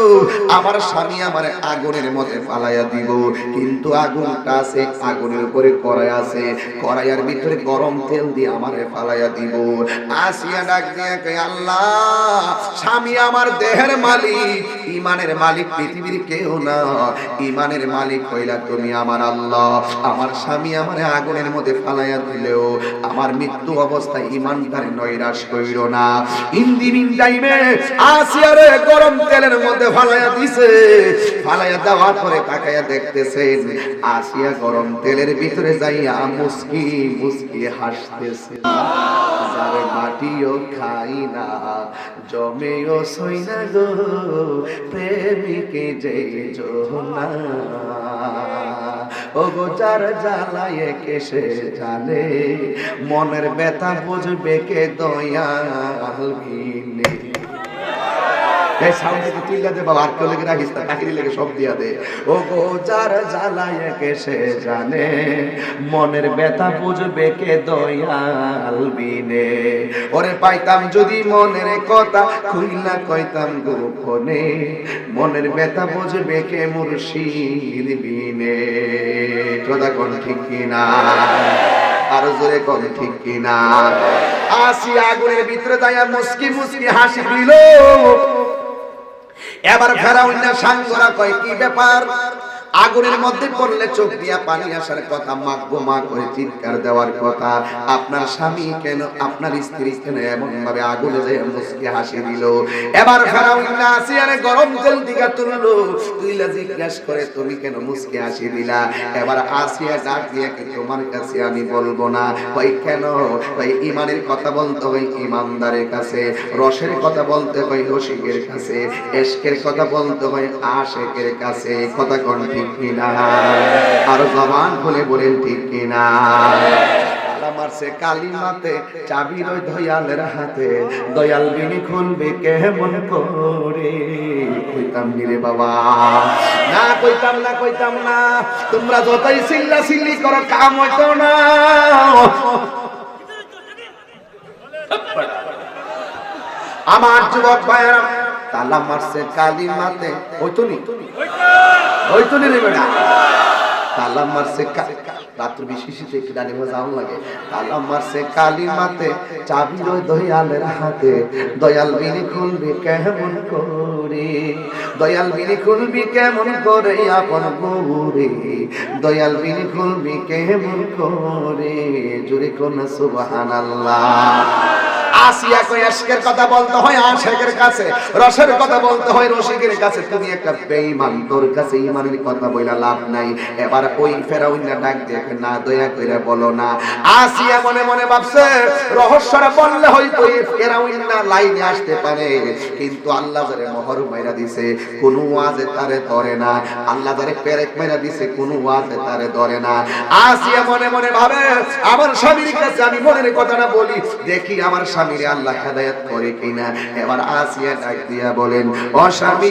আমার স্বামী আমার আগুনের মধ্যে ফালাইয়া দিব, কিন্তু আগুনটা আছে, আগুনের উপরে কড়াই আছে, কড়াইয়ের ভিতরে গরম তেল দিয়ে আমারে ফালাইয়া দিব। আসিয়া ডাক দিয়া কই, আল্লাহ, স্বামী আমার দেহের মালিক, ইমানের মালিক পৃথিবীর কেউ না, ইমানের মালিক হইলা তুমি আমার আল্লাহ। আমার স্বামী আমারে আগুনের মধ্যে ফালাইয়া দিলেও আমার মৃত্যু অবস্থায় ইমানটারে নৈরাশ কইরো না। ইন্দিন টাইমে আসিয়ারে গরম তেলের মধ্যে ফালাইয়া দিছে। ফালাইয়া দেওয়ার পরে তাকাইয়া দেখতেছেন আসিয়া গরম তেলের ভিতরে যাইয়া মুস্কি মুস্কি হাসতেছে। যারে মাটিও খাই না, জমেও সই না গো, প্রেমিকে যে জোনা। ও গো যার জ্বালায় কেসে জানে, মনের ব্যথা বুঝবে কে দয়াল বিনে। এই সাউন্ড কি তুইলা দে বাবা, আর কেউ লেগে রাখিস না, কাকিরি লেগে সব দিয়া দে। ও গো যার জ্বালায় কেসে জানে, মনের ব্যথা বুঝবে কে দয়াল বিনে। ওরে পাইতাম যদি মনের কথা, খুইলা কইতাম গোপনে, মনের ব্যথা বুঝবে কে মুর্শিদ বিনে। কথা কোন ঠিক কিনা? আরো জোরে কোন ঠিক কিনা? আসিয়া আগুনের ভিতরে যাইয়া মুস্কি মুস্কি হাসি দিল। এবার ফেরাউন সাঙ্গরা কয়, কি ব্যাপার? আগুনের মধ্যে পড়লে চোখ দিয়া পানি আসার কথা, মাগবো মা করে চিৎকার দেওয়ার কথা। আপনার স্বামী কেন, আপনার স্ত্রী কেন এমন ভাবে আগুনে যায় মুস্কি হাসি দিল? এবার ফেরাউন আসিয়ারে গরম তেল দিকে তুললো, তুইলা জিজ্ঞাসা করে, তুমি কেন মুস্কি হাসি দিলা? এবার আসিয়া ডাক দিয়ে, তোমার কাছে আমি বলবো না। কই কেন? কই ইমানের কথা বলতে হয় ইমানদারের কাছে, রসের কথা বলতে হয় রসিকের কাছে, ইশকের কথা বলতে হয় আশিকের কাছে। কথা কোন ঠিক কিনা? আর জবান খুলে বলেন ঠিক কিনা? মারছে কালিমাতে চাবি রই দয়ালের হাতে, দয়াল বিনি খুলবে কেমন করে? কইতাম রে বাবা, না কইতাম না, কইতাম না। তোমরা যতই চিল্লা চিল্লি করো কাম হইতো না। আমার যুবক ভাইরা, তালা মারছে কালিমাতে, হইতো নি? হইতো নি রে বেটা? তালা মারছে রাত্র বিশেষিতে একটু ডানে যাওয়া লাগে। তালা মারছে কালিমাতে চাবি রই দয়ালের হাতে, দয়াল বিনি খুলবে কেমন করে? দয়াল বিনি খুলবি কেমন করে আপন গৌরে, দয়াল বিনি খুলবি কেমন করে, জোরে কোন সুবহানাল্লাহ। আসিয়া কই আশকের কথা বলতে হয় আশিকের কাছে, রসের কথা বলতে হয় রসিকের কাছে। তুমি একটা বেঈমান, তোর কাছে ঈমানের কথা বইলা লাভ নাই। এবার ওই ফেরাউনটা ডাক দিয়ে না দয়া কইরা বলো না। আসিয়া মনে মনে ভাবছে রহস্যটা বললে হয়তো এই ফেরাউনটা লাইনে আসতে পারে, কিন্তু আল্লাহ যারে মোহর মাইরা দিছে কোন ওয়াজে তারে ধরে না, আল্লাহ যারে পেরেক মাইরা দিছে কোন ওয়াজে তারে ধরে না। আসিয়া মনে মনে ভাবে আমার স্বামীর কাছে আমি মনের কথাটা বলি, দেখি আমার স্বামীর আল্লাহ হেদায়েত করে কিনা। এবার আসিয়া ডাক দিয়া বলেন, ও স্বামী,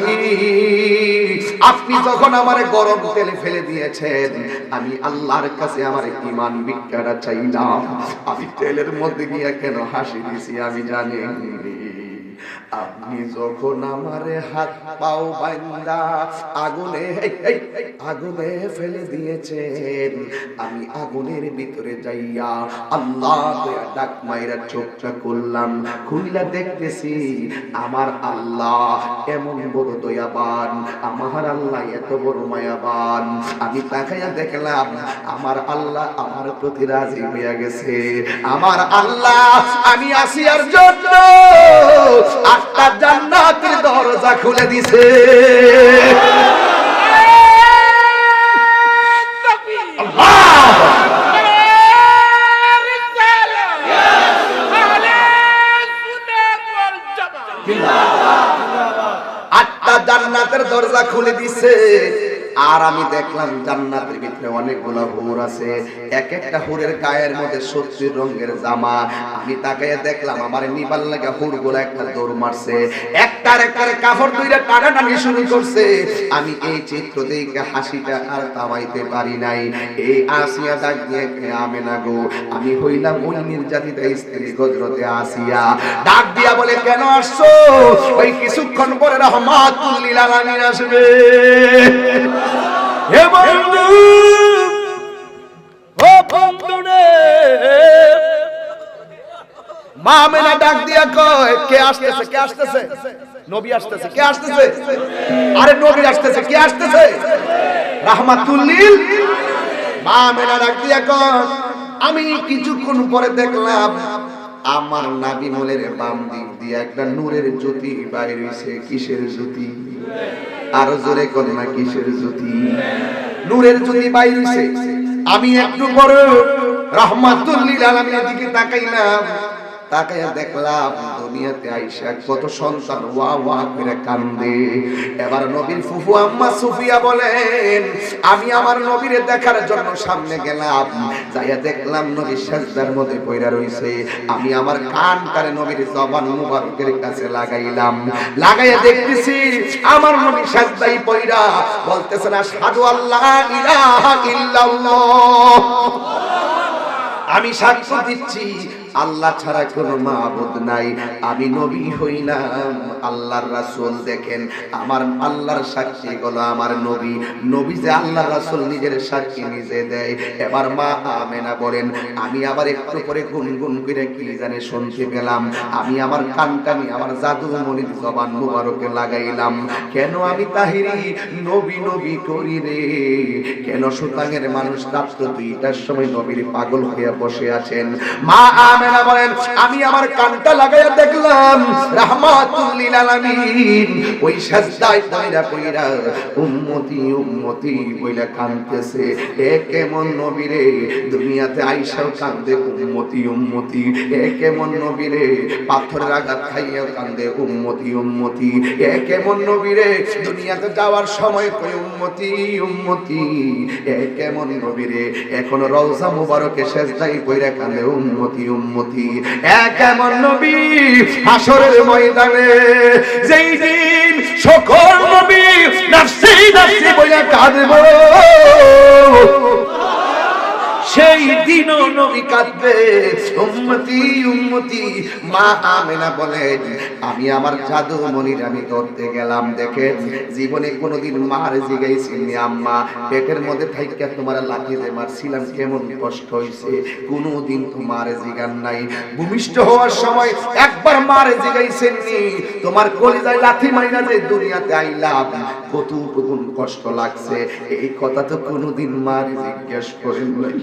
আপনি যখন আমার গরম তেলে ফেলে দিয়েছেন, আমি আল্লাহর কাছে আমার ঈমান ভিক্ষাটা চাইলাম। আমি তেলের মধ্যে গিয়া কেন হাসি দিছি আমি জানি। আপনি যখন আমারে হাত পাও বান্দা আগুনে আগুনে ফেলে দিয়েছেন, আমি আগুনের ভিতরে যাইয়া আল্লাহ কইয়া ডাক মাইরা চোখটা করলাম, খুইলা দেখতেছি আমার আল্লাহ এমন বড় দয়াবান, আমার আল্লাহ এত বড় মায়াবান। আমি তাকাইয়া দেখলাম আমার আল্লাহ আমার প্রতি রাজি হইয়া গেছে। আমার আল্লাহ আমি আসিয়ার জন্য আটটা জান্নাতের দরজা খুলে দিছে। আটটা জান্নাতের দরজা খুলে দিছে। আর আমি দেখলাম জান্নাতের ভিতরে অনেকগুলো হুর আছে, এক একটা হুরের গায়ের মধ্যে 70 রঙের জামা। আমি তাকাইয়া দেখলাম আমার নিবার লাগা হুরগুলো একটা দৌড় মারছে, একটার কাপড় দুইটা টানাটানি শুরু করছে। আমি এই চিত্র দেখে হাসিটা আর থামাইতে পারি নাই। এই আসিয়া ডাক দিয়ে আমেনা গো, আমি হইলাম ওই নির্যাতিতা স্ত্রী হযরতে আসিয়া। ডাক দিয়া বলে, কেন আসছো? ওই কিছুক্ষণ পরে রহমাতুল লিল আলামিন আসবে। হে বন্ধু, ও বন্ধু রে, মা আমেনা ডাক দিয়া কয়, কে আসতেছে? কে আসতেছে? নবী আসতেছে। কে আসতেছে? আরে নবী আসতেছে। কে আসতেছে? রাহমাতুল লিল। মা আমেনা ডাক দিয়া কয়, আমি কিছুক্ষণ পরে দেখলাম আমার নাবি মোলের বাম দিক দিয়ে একটা নূরের জ্যোতি বাইর হইছে। কিসের জ্যোতি? আরো জোরে কোন না, কিসের জ্যোতি? নূরের জ্যোতি বাইর হইছে। আমি একটু পরে রাহমাতুল লিল আলামিনের দিকে তাকাইলাম, তাকাইয়া দেখলাম দুনিয়াতে আইসা কত সন্তান ওয়া ওয়া করে কান্দে। এবার নবীর ফুফু আম্মা সুফিয়া বলেন, আমি আমার নবীরে দেখার জন্য সামনে গেলাম, যাইয়া দেখলাম নবী সিজদার মধ্যে পইরা রইছে। আমি আমার কানটারে নবীর জবান মুবারকের কাছে লাগাইলাম, লাগাইয়া দেখতেছি আমার নবী সিজদায় পইরা বলতেছেন, আশহাদু আল্লা ইলাহা ইল্লাল্লাহ। আমি সাক্ষ্য দিচ্ছি আল্লাহ ছাড়া কোনো মাবুদ নাই, আমি নবী হইলাম আল্লাহর রাসূল। দেখেন আমার আল্লাহর সাক্ষী হলো আমার নবী। নবী যে আল্লাহর রাসূল নিজের সাক্ষী নিজে দেয়। এবার মা আমেনা বলেন, আমি আবার একটু পরে গুনগুন করে কি জানে শুনতে পেলাম। আমি আমার কানটানি আমার জাদু মনির জবান মুবারকে লাগাইলাম, কেন আমি তাহিরি নবী নবী করি রে? কেন সুতাঙের মানুষ রাত্র 2টার সময় নবীর পাগল হইয়া বসে আছেন? মা আমেনা বলেন, আমি আমার কানটা লাগাইয়া দেখলাম রাহমাতুল লিল আলামিন ওই সিজদায় পয়রা উম্মতি উম্মতি বইলা কাঁদতেছে। এ কেমন নবী রে, দুনিয়াতে আইসাও কান্দে উম্মতি উম্মতি। এ কেমন নবী রে, পাথরের আঘাত খাইয়াও কান্দে উম্মতি উম্মতি। এ কেমন নবী রে, দুনিয়াতে যাওয়ার সময় কই উম্মতি উম্মতি। এ কেমন নবী রে, এখন রওজা মুবারকে সিজদায় পয়রা কান্দে উম্মতি উম্মতি। এ কেমন নবী, হাসরের ময়দানে যেই দিন সকল নবী নফসি নফসি বলে কাঁদবে, সেই দিনও নবী কাঁদবে, উম্মতি উম্মতি। মা আমেনা বলেন, আমি আমার জাদু মনির আমি ধরতে গেলাম। দেখেন, জীবনে কোনোদিন মার জিগাইছিনি আম্মা পেটের মধ্যে থাইকা তোমার লাঠি দিয়ে মারছিলাম কেমন কষ্ট হইছে, কোনোদিন তোমার জিগান নাই। ভূমিষ্ঠ হওয়ার সময় একবার মার জিগাইছেননি, তোমার কলিজায় লাথি মাইরা যে দুনিয়াতে আইলাম কতটুকুন কষ্ট লাগছে, এই কথা তো কোনোদিন মার জিজ্ঞেস করেন নাই।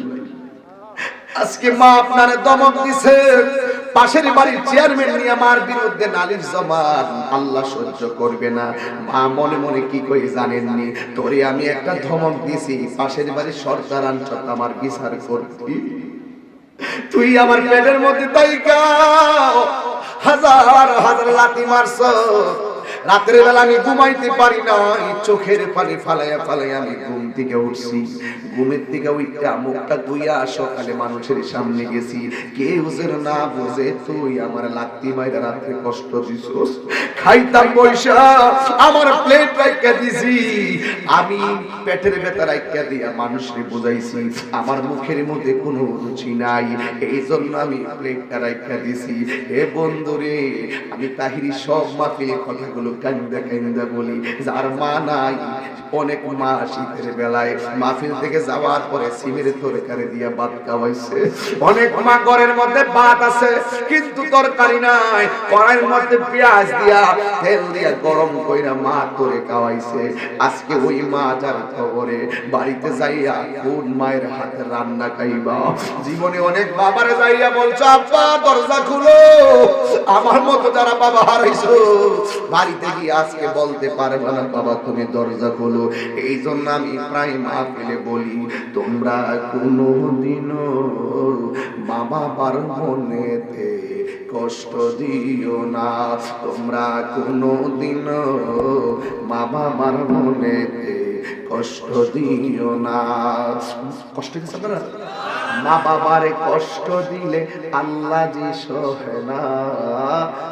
আজকে মা আপনারে দমক দিছে, পাশের বাড়ির চেয়ারম্যান নিয়ে আমার বিরুদ্ধে নালিশ জমান, আল্লাহ সহ্য করবে না। মা মনে মনে কি কই জানেননি, তোরে আমি একটা ধমক দিছি, পাশের বাড়ির সরকার আনছত আমার বিচার করতি, তুই আমার পেটের মধ্যে তাইকা হাজার হাজার লাথি মারছ। রাতের বেলা আমি ঘুমাইতে পারি নাই, চোখের পানি ফালাইয়া ফালাইয়া আমি ঘুম থেকে উঠছি। ঘুমের থেকে উঠা মুখটা ধুইয়া সকালে মানুষের সামনে গেছি, কেউ যেন না বুঝে তুই আমার লাত্তি মাইরা রাত্রে কষ্ট দিছস। খাইতাম পয়সা আমার প্লেট রাইখা দিছি, আমি পেটের ব্যথা রাইখা দিয়া মানুষকে বুঝাইছি আমার মুখের মধ্যে কোনো রুচি নাই, এই জন্য আমি প্লেটটা রাইখা দিছি। হে বন্ধুরে, আমি তাহিরি সব মাহফিলে কথাগুলো কান্দা কান্দা বলি, যার মা নাই, অনেক মা শীতের বেলায় মাহফিল থেকে যাওয়ার পরে সিমের তরকারি দিয়া ভাত খাওয়াইছে, অনেক মা ঘরের মধ্যে ভাত আছে কিন্তু তরকারি নাই, কড়াইয়ের মধ্যে পেঁয়াজ দিয়া তেল দিয়া গরম কইরা মা করে খাওয়াইছে। আজকে ওই মা যার খবরে বাড়িতে যাইয়া কোন মায়ের হাতে রান্না খাইবা। জীবনে অনেক বাবারে যাইয়া বলছো, আব্বা দরজা খুলো, আমার মতো যারা বাবা হারাইছো বাড়িতে গিয়ে আজকে বলতে পারবে না বাবা তুমি দরজা খোলো। এই জন্য আমি প্রায় মাহফিলে বলি, তোমরা কোনোদিনও মা বাবার মনেতে কষ্ট দিও না, তোমরা কোনোদিনও মা বাবার মনেতে কষ্ট দিও না। কষ্ট দিছে আপনারা? মা বাবারে কষ্ট দিলে আল্লাহ জি সহে না,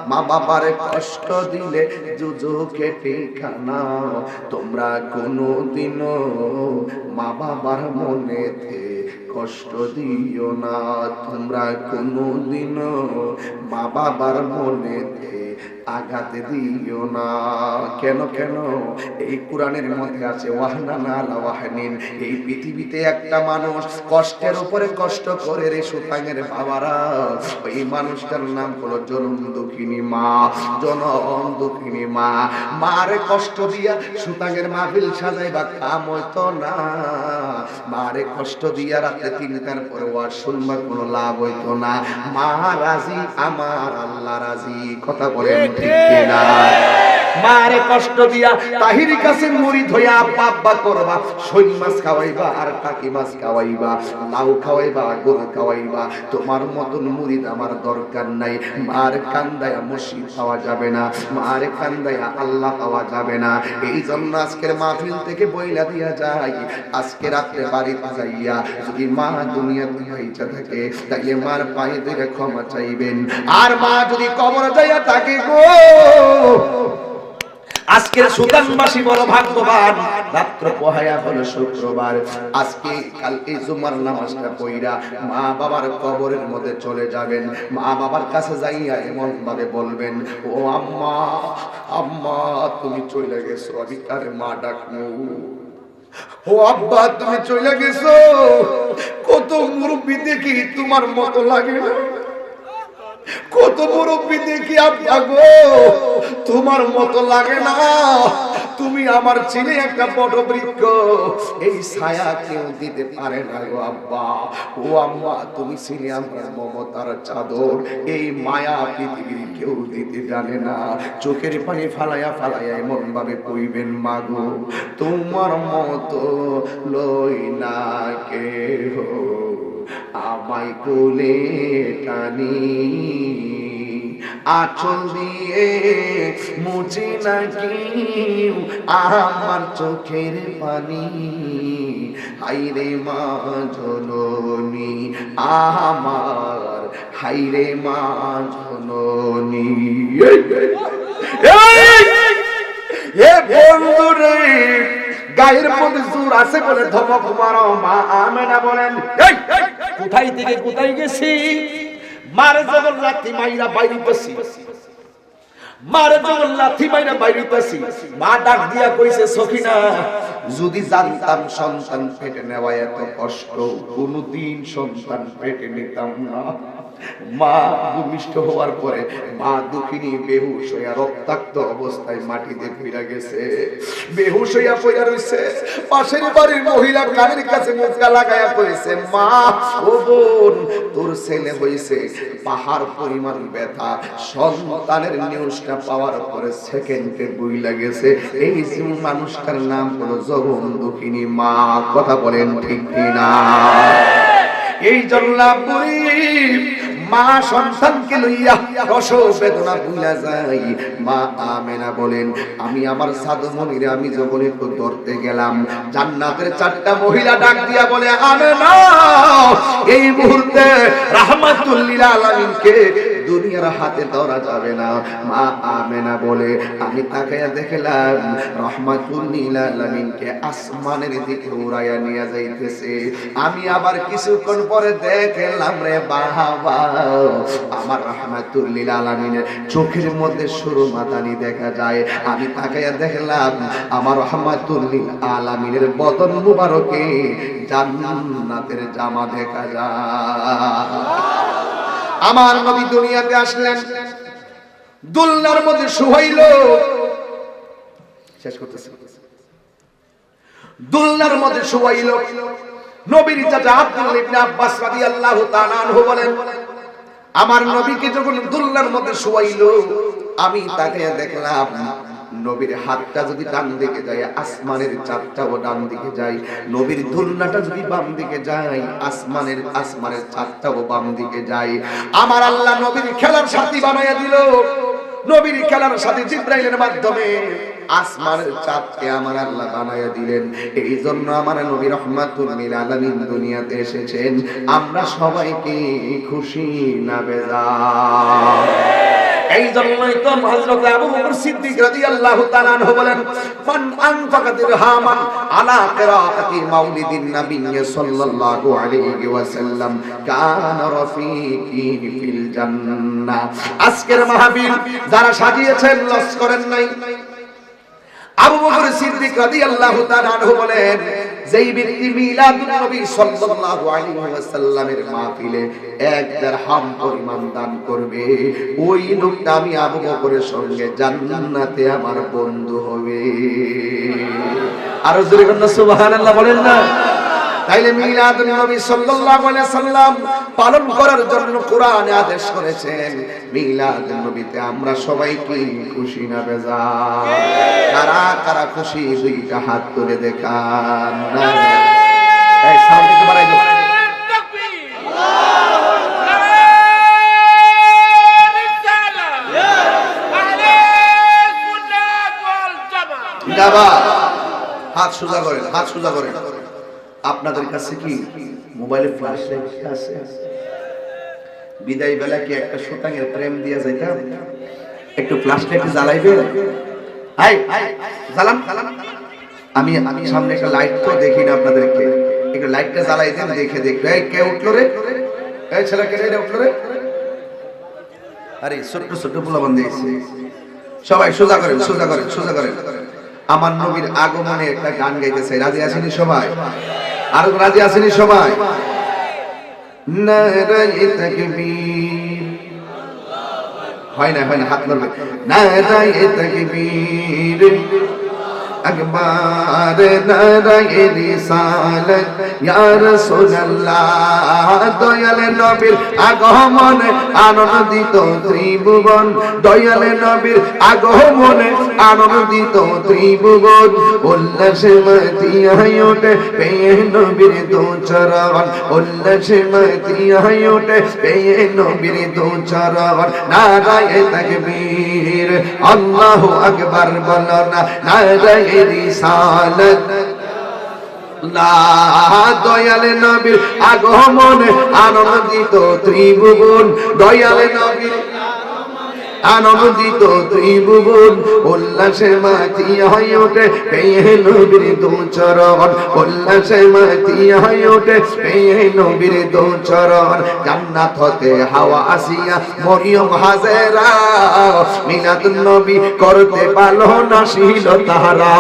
মা বাবারে কষ্ট দিলে যুযুকে ঠিকানা। তোমরা কোনোদিনও মা বাবার মনেতে কষ্ট দিও না, তোমরা কোনোদিনও মা বাবার মনেতে আঘাত দিও না। কেন কেন? এই কোরআনের মধ্যে আছে ওয়াহনানা লা ওয়াহনিন। এই পৃথিবীতে একটা মানুষ কষ্টের উপরে কষ্ট করে রে সুতাঙের বাবারা, ওই মানুষটার নাম হলো জনম দুঃখিনী মা, জনম দুঃখিনী মা। মারে কষ্ট দিয়া সুতাঙের মাহফিল সাজাইবা কাম হইতো না, মারে কষ্ট দিয়া রাতে 3টার পরে ওয়াজ শুনবা কোনো লাভ হইতো না। মা রাজি, আমার আল্লাহ রাজি। কথা বলেন ঠিক কিনা? মারে কষ্ট দিয়া তাহিরি কাছে মুড়ি ধইয়া আব্বা আব্বা করবা, শৈল মাছ খাওয়াইবা আর টাকি মাছ খাওয়াইবা, লাউ খাওয়াইবা, গরু খাওয়াইবা, তোমার মতন মুড়িদ আমার দরকার নাই। মার কান্দায়া মসজিদ পাওয়া যাবে না, মার কান্দায়া আল্লাহ পাওয়া যাবে না। এই জন্য আজকের মাহফিল থেকে বইলা দিয়া যায়, আজকে রাত্রে বাড়িতে যাইয়া যদি মা দুনিয়াতে বাইচা থাকে তাইলে মার পায়ে ধরে ক্ষমা চাইবেন। আর মা যদি কবরে যাইয়া থাকে গো, আজকের সুদানবাসী বড় ভাগ্যবান, রাত্র পোহায়া হলো শুক্রবার, আজকে কালকে জুমার নামাজটা পড়া মা বাবার কবরের মধ্যে চলে যাবেন। মা বাবার কাছে যাইয়া এমন ভাবে বলবেন, ও আম্মা আম্মা তুমি চলে গেছো, আমি তার মা ডাকবো। ও আব্বা তুমি চলে গেছো, কত মুরব্বি দেখি তোমার মতো লাগে না, কত মুরব্বি দেখি আব্বা গো তোমার মতো লাগে না, তুমি আমার ছেলে একটা বটবৃক্ষ, এই ছায়া কেউ দিতে পারে না গো আব্বা। ও আম্মা তুমি ছিলে আমার মমতার চাদর, এই মায়া পৃথিবীর কেউ দিতে জানে না। চোখের পানি ফালাইয়া ফালাইয়া এমন ভাবে কইবেন, মা গো তোমার মতো লই না কেহ, আমায় কোলে টানি, আঁচল দিয়ে মুছে নাকি আমার চোখের পানি, হাইরে মা জননী আমার, হাইরে মা জননী। এ বন্ধুরে, গায়ের মধ্যে জোর আছে বলে ধমক মারো। মা আমেনা বলেন, কোথায় থেকে কোথায় গেছি, মারে যখন লাথি মাইরা বাইরে বসি, মারে যখন লাথি মাইরা বাইরে বসি, মা ডাক দিয়া কইছে সখিনা, যদি জানতাম সন্তান পেটে নেওয়া এত কষ্ট, কোনদিন সন্তান পেটে নিতাম না। মা ভূমিষ্ঠ হওয়ার পরে মা দুঃখিনী বেহুশ হইয়া রক্তাক্ত অবস্থায় মাটিতে ফিরে গেছে, বেহুশ হইয়া পড়ে রইছে। পাশের বাড়ির মহিলা কানের কাছে মুখটা লাগায়া কইছে, মা ও বোন, তোর ছেলে হইছে, পাহাড় পরিমাণ ব্যথা। সন্তানের নিউজটা পাওয়ার পরে সেকেন্ডে বইলা গেছে। এই মানুষটার নাম হলো জগন দুঃখিনী মা। কথা বলেন ঠিক কিনা? এই জন্য মা সন্তানকে লইয়া প্রসব বেদনা ভুলা যায়। মা আমেনা বলেন, আমি আমার সাধমনিরে আমি যখন একটু ধরতে গেলাম, জান্নাতের 4টা মহিলা ডাক দিয়া বলে, আমেনা এই মুহূর্তে রাহমাতুল লিল আলামিনকে দুনিয়ার হাতে ধরা যাবে না। মা আমেনা বলে, আমি তাকায়া দেখলাম রাহমাতুল লিল আলামিনকে আসমানের দিকে উড়াইয়া নিয়ে যাইতেছে। আমি আবার কিছুক্ষণ পরে দেখলাম রে বাবা, আমার রাহমাতুল লিল আলামিনের চোখের মধ্যে সুরমাদানি দেখা যায়। আমি তাকায়া দেখলাম আমার রাহমাতুল লিল আলামিনের বদন মুবারকে জান্নাতের জামা দেখা যায়। আমার নবী দুনিয়াতে আসলেন, দুলনার মধ্যে শুয়াইল, শেষ করতেছে, দুলনার মধ্যে শুয়াইল। নবীর চাচা আব্দুল্লাহ ইবনে আব্বাস রাদিয়াল্লাহু তাআলা আনহু বলেন, আমার নবীকে যখন দুলনার মধ্যে শুয়াইল, আমি তাকে দেখলাম নবীর হাতটা যদি ডান দিকে যায়, আসমানের চাঁদটাও ডান দিকে যায়। নবীর দুলনাটা যদি বাম দিকে যায়, আসমানের চাঁদটাও বাম দিকে যায়। আমার আল্লাহ নবীর খেলার সাথী বানাইয়া দিল। নবীর খেলার সাথী জিবরাইলের মাধ্যমে আসমানের চাঁদকে আমার আল্লাহ বানাইয়া দিলেন। এই জন্য আমার নবী রাহমাতুল লিল আলামিন দুনিয়াতে এসেছেন। আমরা সবাইকে খুশি না বেজার। এই জন্যই তো হযরত আবু বকর সিদ্দিক রাদিয়াল্লাহু তাআলা আনহু বলেন, মান আনফাকা দিরহামান আলা কিরাআতি মাউলিদিন নবী সাল্লাল্লাহু আলাইহি ওয়াসাল্লাম কানা রাফিকি ফিল জান্নাহ। আজকের মাহফিল যারা সাজিয়েছেন লস করেন নাই। আবু বকর সিদ্দিক রাদিয়াল্লাহু তাআলা আনহু বলেন, যেই ব্যক্তি মিলাদুন নবী সাল্লাল্লাহু আলাইহি ওয়াসাল্লামের মাহফিলে 1 দিরহাম পরিমাণ দান করবে, ওই লোকটা আমি আবু বকরের সঙ্গে জান্নাতে আমার বন্ধু হবে। আর জোরে বলেন সুবহানাল্লাহ বলেন না? তাইলে মিলাদুন নবী সাল্লাল্লাহু আলাইহি ওয়াসাল্লাম পালন করার জন্য কোরআনে আদেশ করেছেন। মিলাদুন নবীতে আমরা সবাই কি খুশি না বেজার? কারা কারা খুশি দুইটা হাত তুলে দেখান। এই সাউন্ড একটু বাড়াই দাও। তাকবীর, আল্লাহু আকবার, রিসালাহ, আহলে সুন্নাত ওয়াল জামাত। হাত সোজা করেন, হাত সোজা করেন। আপনাদের কাছে কি মোবাইলে ফ্ল্যাশ লাইট আছে? বিদায় বেলা কি একটা শতাংশের প্রেম দিয়ে যাইতাম? একটু ফ্ল্যাশ লাইট জ্বালাইবে? হাই জ্বালান। আমি সামনে একটা লাইট তো দেখি না আপনাদেরকে, একটু লাইটটা জ্বালাই দেন, দেখে দেখবে। এই কে উঠলো রে? এই ছেলে কে রে উঠলো রে? আরে ছোট্ট ছোট্ট পোলা বন্ধ দিয়েছে। সবাই সোজা করেন, সোজা করেন, সোজা করেন। আমার নবীর আগমনে একটা গান গাইতেছে। রাজি আছেন সবাই? আর রাজি আছেন সবাই? নারায়ে তাকবীর। হয় না, হয় না, হাত নাড়বে। নারায়ে তাকবীর, আকবার নারায়ে রিসালাত, ইয়া রাসূলুল্লাহ। দয়াল নবীর আগমনে আনন্দিত ত্রিভুবন, দয়াল নবীর আগমনে আনন্দিত ত্রিভুবন। উল্লাসে মাতিয়ায় ওঠে পেয়ে নবীর দু চরণ, উল্লাসে মাতিয়ায় ওঠে পেয়ে নবীর দু চরণ। নারায়ে তাকবীর, আল্লাহু আকবার বলো না। নারায়ে রিসালাত, দয়াল নবীর আগমনে আনন্দিত ত্রিভুবন, দয়াল নবীর আনন্দিত ত্রিভুবন উল্লাসে মাতিয়া হয়ে ওঠে পেয়ে নবীর দু চরণ উল্লাসে মাতিয়া হয়ে ওঠে পেয়ে নবীর দু চরণ জান্নাত হতে হাওয়া আসিয়া মরিয়ম হাজেরা মিলাদুন নবী করতে পারলো না ছিল তারা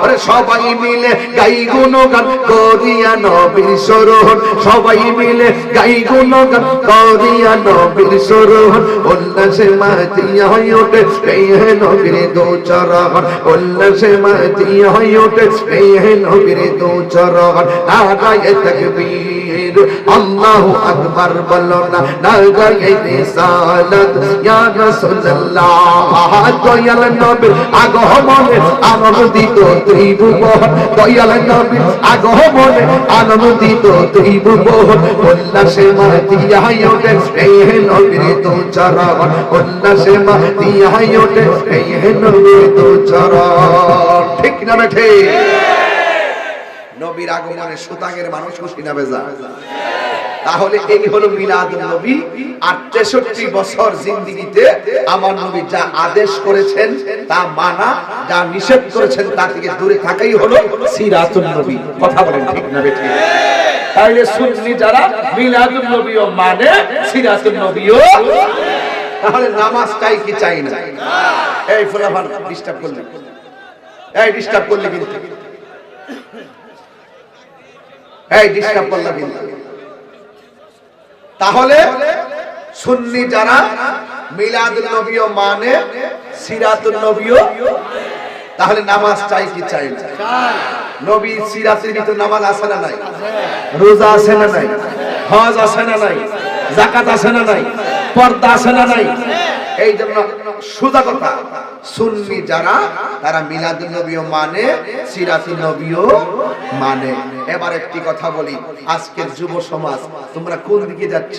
আরে সবাই মিলে গাই গুণগান করিয়া নবীর শরণ সবাই মিলে গাই গুণগান করিয়া নবীর শরণ উল্লাসে মাতিয়া হয়ে ওঠে পেয়ে নবীর দু চরণ উল্লাসে মাতিয়া হয়ে ওঠে পেয়ে নবীর দু চরণ নারায়ে তাকবীর আল্লাহু আকবার বলো না নারায়ে রিসালাত ইয়া রাসূলুল্লাহ দয়াল নবীর আগমনে আনন্দিত ত্রিভুবন দয়াল নবীর আগমনে আনন্দিত ত্রিভুবন উল্লাসে মাতিয়া হয়ে ওঠে পেয়ে নবীর দু চরণ উল্লাসে মাতিয়া হয়ে ওঠে পেয়ে নবীর দু চরণ ঠিক না বেঠে নবীর আগমনে সুতাঙ্গের মানুষ খুশি না বেজা তাহলে এই হলো মিলাদুন নবী আর 63 বছর জিন্দেগিতে আমার নবী যা আদেশ করেছেন তা মানা যা নিষেধ করেছেন তা থেকে দূরে থাকাই হলো সিরাতুন নবী কথা বলেন ঠিক না বেঠিক তাহলে সুন্নি যারা মিলাদুন নবীও মানে সিরাতুন নবীও তাহলে নামাজ চাই কি চাই না এই ফুলাফান ডিস্টার্ব করলে এই ডিস্টার্ব করলে কিন্তু এই ডিস্টার্ব করলে কিন্তু তাহলে সুন্নি যারা মিলাদুন নবীও মানে সিরাতুন নবীও তাহলে নামাজ চাই কি চাই না নবী সিরাতের ভিতর নামাজ আছে না নাই রোজা আছে না নাই হজ আছে না নাই যাকাত আছে না নাই পর্দা আছে না নাই এই জন্য সোজা কথা সুন্নি যারা তারা মিলাদুন নবীও মানে সিরাতুন নবীও মানে এবার একটি কথা বলি আজকের যুব সমাজ তোমরা কোন দিকে যাচ্ছ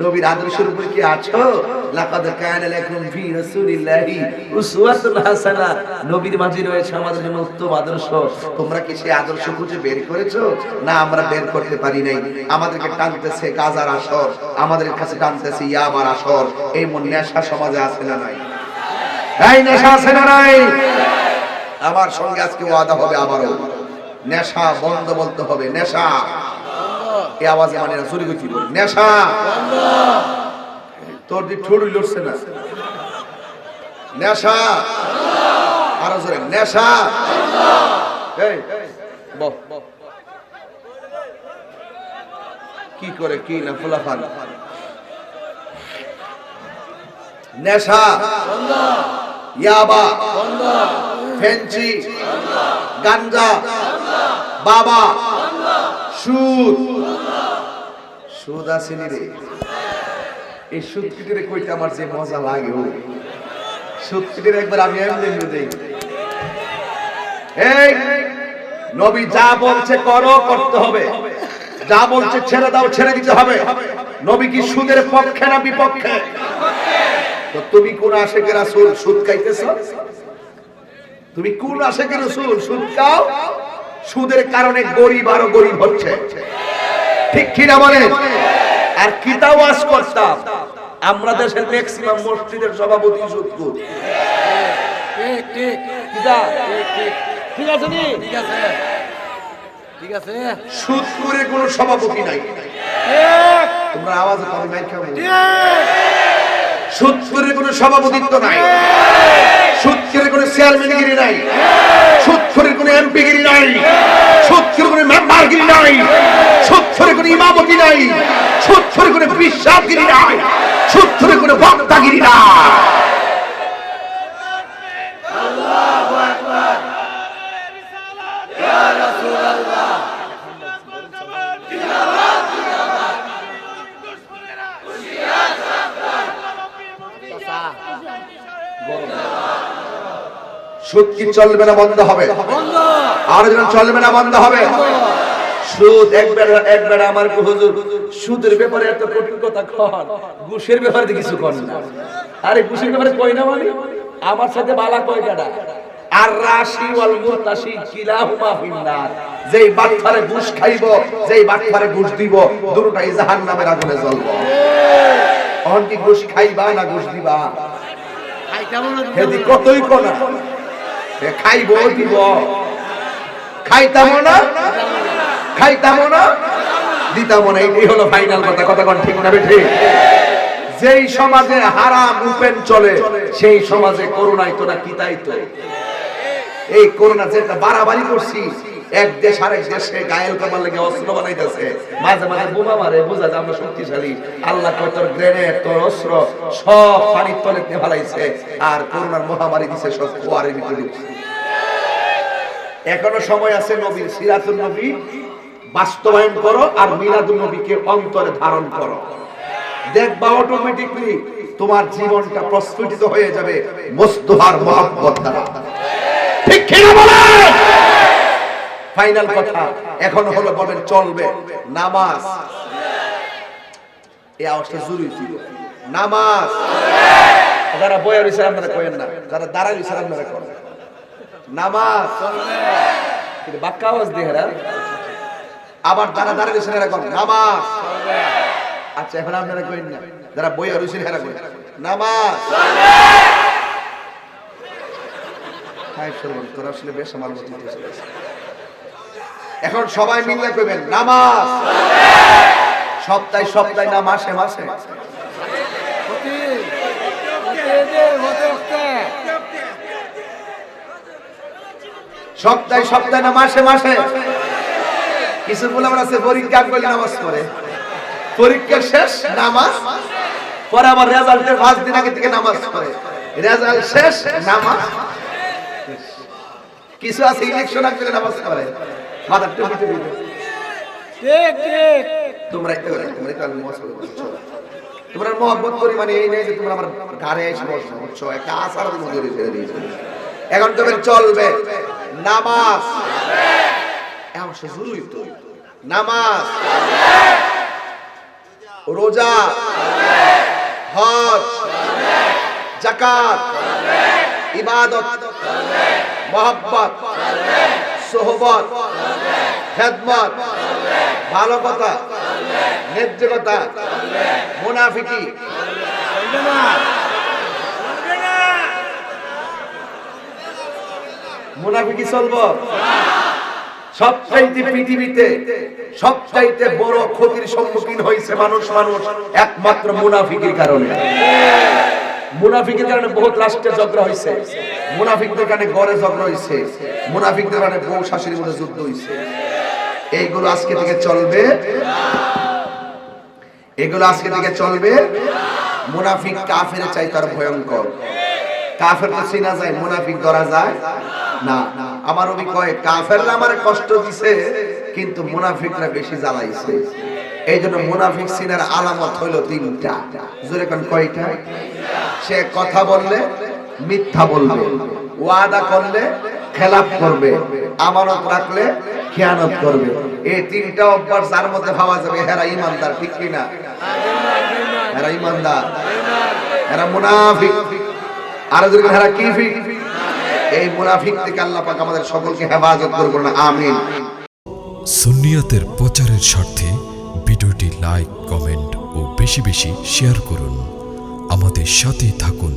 নবীর আদর্শের উপর কি আছো লাকাদ কানা লাকুম ফি রাসূলিল্লাহি উসওয়াতুন হাসানা নবীর মাঝে রয়েছে আমাদের জন্য উত্তম আদর্শ তোমরা কি সেই আদর্শ খুঁজে বের করেছো না আমরা বের করতে পারি নাই আমাদেরকে টানতেছে গাজার আসর আমাদের কাছে টানতেছে ইয়াবার আসর এই মন নেশা সমাজে আছে না নাই এই নেশা আছে না নাই আমার সঙ্গে আজকে ওয়াদা হবে আবারও নেশা বন্ধ বলতে হবে নেশা এই আওয়াজে মানে না চুরি করছি নেশা বন্ধ তোর দি ঠুড়ি লড়ছে না নেশা আরো জোরে নেশা এই বল কি করে কি না ফুলাফান নেশা বন্ধ ইয়াবা বন্ধ ফেঞ্চি গাঞ্জা বাবা সুদ সুদ আসেনি রে এই সুদ পিটের কইতে আমার যে মজা লাগে ও সুদ পিটের একবার আমি এমনি দেই এই নবী যা বলছে করো করতে হবে যা বলছে ছেড়ে দাও ছেড়ে দিতে হবে নবী কি সুদের পক্ষে না বিপক্ষে তো তুমি কোন আশিকের রাসূল সুদ খাইতেছো তুমি কোন আশিকের রাসূল সুদ খাও সুদের কারণে গরিব আরো গরিব হচ্ছে ঠিক কি না বলেন আর কিতা ওয়াজ করতাম আমরা দেশের ম্যাক্সিমাম মসজিদের সভাপতি সুদখোর ঠিক ঠিক কিতা ঠিক ঠিক ঠিক আছে নি ঠিক আছে ঠিক আছে সুদখোরের কোনো সভাপতি নাই ঠিক তোমরা আওয়াজ করে মাইক খাও ঠিক সুদখোরের কোনো সভাপতিত্ব নাই সুদখোরের কোনো চেয়ারম্যানগিরি নাই সুদখোরের কোনো এমপিগিরি নাই সুদখোরের কোনো মেম্বারগিরি নাই সুদখোরের কোনো ইমামতি নাই সুদখোরের কোনো বিশ্বাসগিরি নাই সুদখোরের কোনো বক্তাগিরি নাই আল্লাহু আকবার ইয়া রাসূলুল্লাহ সুদ কি চলবে না বন্ধ হবে বন্ধ আর যখন চলবে না বন্ধ হবে সুদ একবার আমার হুজুর সুদের ব্যাপারে এত কঠিন কথা কন ঘুষের ব্যাপারে কিছু কন না আরে ঘুষের ব্যাপারে কই না মানে আমার সাথে বালা কয় কাটা আর রাশি ওয়াল মুতাশি কিলাহুমা ফিন্নার যেই বাটপারে ঘুষ খাইবো যেই বাটপারে ঘুষ দিব দুটোটাই জাহান্নামের আগুনে জ্বলবে অন কি ঘুষ খাইবা না ঘুষ দিবা হেদি কতই কোনা খাইব দিব খাইতামো না খাইতামো না দিতামো না। এই হলো ফাইনাল কথা। কথা কোন ঠিক না ঠিক? যেই সমাজে হারাম উপেন চলে সেই সমাজে করুণাই তো না কিতাই তো। এই করোনা যেটা বাড়াবাড়ি করছি, এক দেশ আরেক দেশে গায়েল কামার লেগে অস্ত্র বানাইতেছে, মাঝে মাঝে বোমা মারে, বোঝা যায় আমরা শক্তিশালী। আল্লাহ কয় তোর গ্রেনেড তোর অস্ত্র সব পানির তলে নিয়ে ফেলাইছে, আর করোনার মহামারী দিছে সব কুয়ারের ভিতরে ঢুকছে। এখনো সময় আছে নবীর সিরাতুন নবী বাস্তবায়ন করো আর মিলাদুন নবীকে অন্তরে ধারণ করো, দেখবা অটোমেটিকলি তোমার জীবনটা প্রস্ফুটিত হয়ে যাবে মুস্তাফার মহব্বত দ্বারা। ঠিক কি না বলেন? ফাইনাল কথা এখন হলো বলেন চলবে নামাজ। এই আওয়াজটা জরুরি ছিল। নামাজ যারা বইয়া রইছে আপনারা কইেন না, যারা দাঁড়ায় রইছে আপনারা করেন। নামাজ কিন্তু বাক্কা আওয়াজ দিয়ে হেরা, আবার যারা দাঁড়ায় রইছে এরা করেন নামাজ। আচ্ছা এখন আপনারা কইেন না, যারা বইয়া রইছে হেরা করেন নামাজ। তোরা আসলে বেশ আমার মতো এখন সবাই মিলে কইবেন নামাজ। সপ্তাহে সপ্তাহে না মাসে মাসে? সপ্তাহে সপ্তাহে না মাসে মাসে? কিছু বলে আমার আছে পরীক্ষা করলে নামাজ পড়ে, পরীক্ষা শেষ নামাজ পরে, আবার রেজাল্টের 5 দিন আগে থেকে নামাজ পড়ে, রেজাল্ট শেষ নামাজ। কিছু আছে ইলেকশন আগে নামাজ পড়ে, মাথার টুপিতে দিতে। ঠিক ঠিক তোমরা একটা করে তোমরা কাল নামাজ পড়ো, তোমরা মহব্বত করি মানে এই নয় যে তোমরা আমার ঘরে এসে বসো, বুঝছো? একটা আশার মধ্যে রেখে দিয়েছো। এখন তবে চলবে নামাজ। এখন জরুরি তো নামাজ, রোজা, হজ, যাকাত, ইবাদত, মহব্বত, সোহবত, খেদমত, ভালো কথা, ন্যায্য কথা, মুনাফিকি, মুনাফিকি চলবো। সবচাইতে পৃথিবীতে সবচাইতে বড় ক্ষতির সম্মুখীন হয়েছে মানুষ একমাত্র মুনাফিকির কারণে। মুনাফিকের কারণে বহুত রাষ্ট্রে ঝগড়া হয়েছে, মুনাফিকদের কারণে ঘরে ঝগড়া হয়েছে, মুনাফিকদের কারণে বউ শাশুড়ির মধ্যে যুদ্ধ হয়েছে। এইগুলো আজকে থেকে চলবে, এগুলো আজকে থেকে চলবে। মুনাফিক কাফের চাইতে আর ভয়ঙ্কর। কাফের তো চিনা যায়, মুনাফিক ধরা যায় না। আমার নবী কয় কাফেররা আমারে কষ্ট দিছে কিন্তু মুনাফিকরা বেশি জ্বালাইছে। এইজন্য মুনাফিক চিনার আলামত হলো 3টা। জোরে কোন কয়টা? সে কথা বললে মিথ্যা বলবে, ওয়াদা করলে খেলাফ করবে, আমানত রাখলে খেয়ানত করবে। এই 3টা অভ্যাস যার মধ্যে পাওয়া যাবে হেরা ঈমানদার। ঠিক কি না? হেরা ঈমানদার, হেরা মুনাফিক। আর যদি হেরা কিফিক, এই মুনাফিক থেকে আল্লাহ পাক আমাদের সকলকে হেফাজত করুন, আমিন। সুন্নিয়াতের প্রচারের স্বার্থে ভিডিওটি লাইক, কমেন্ট ও বেশি বেশি শেয়ার করুন। আমাদের সাথেই থাকুন।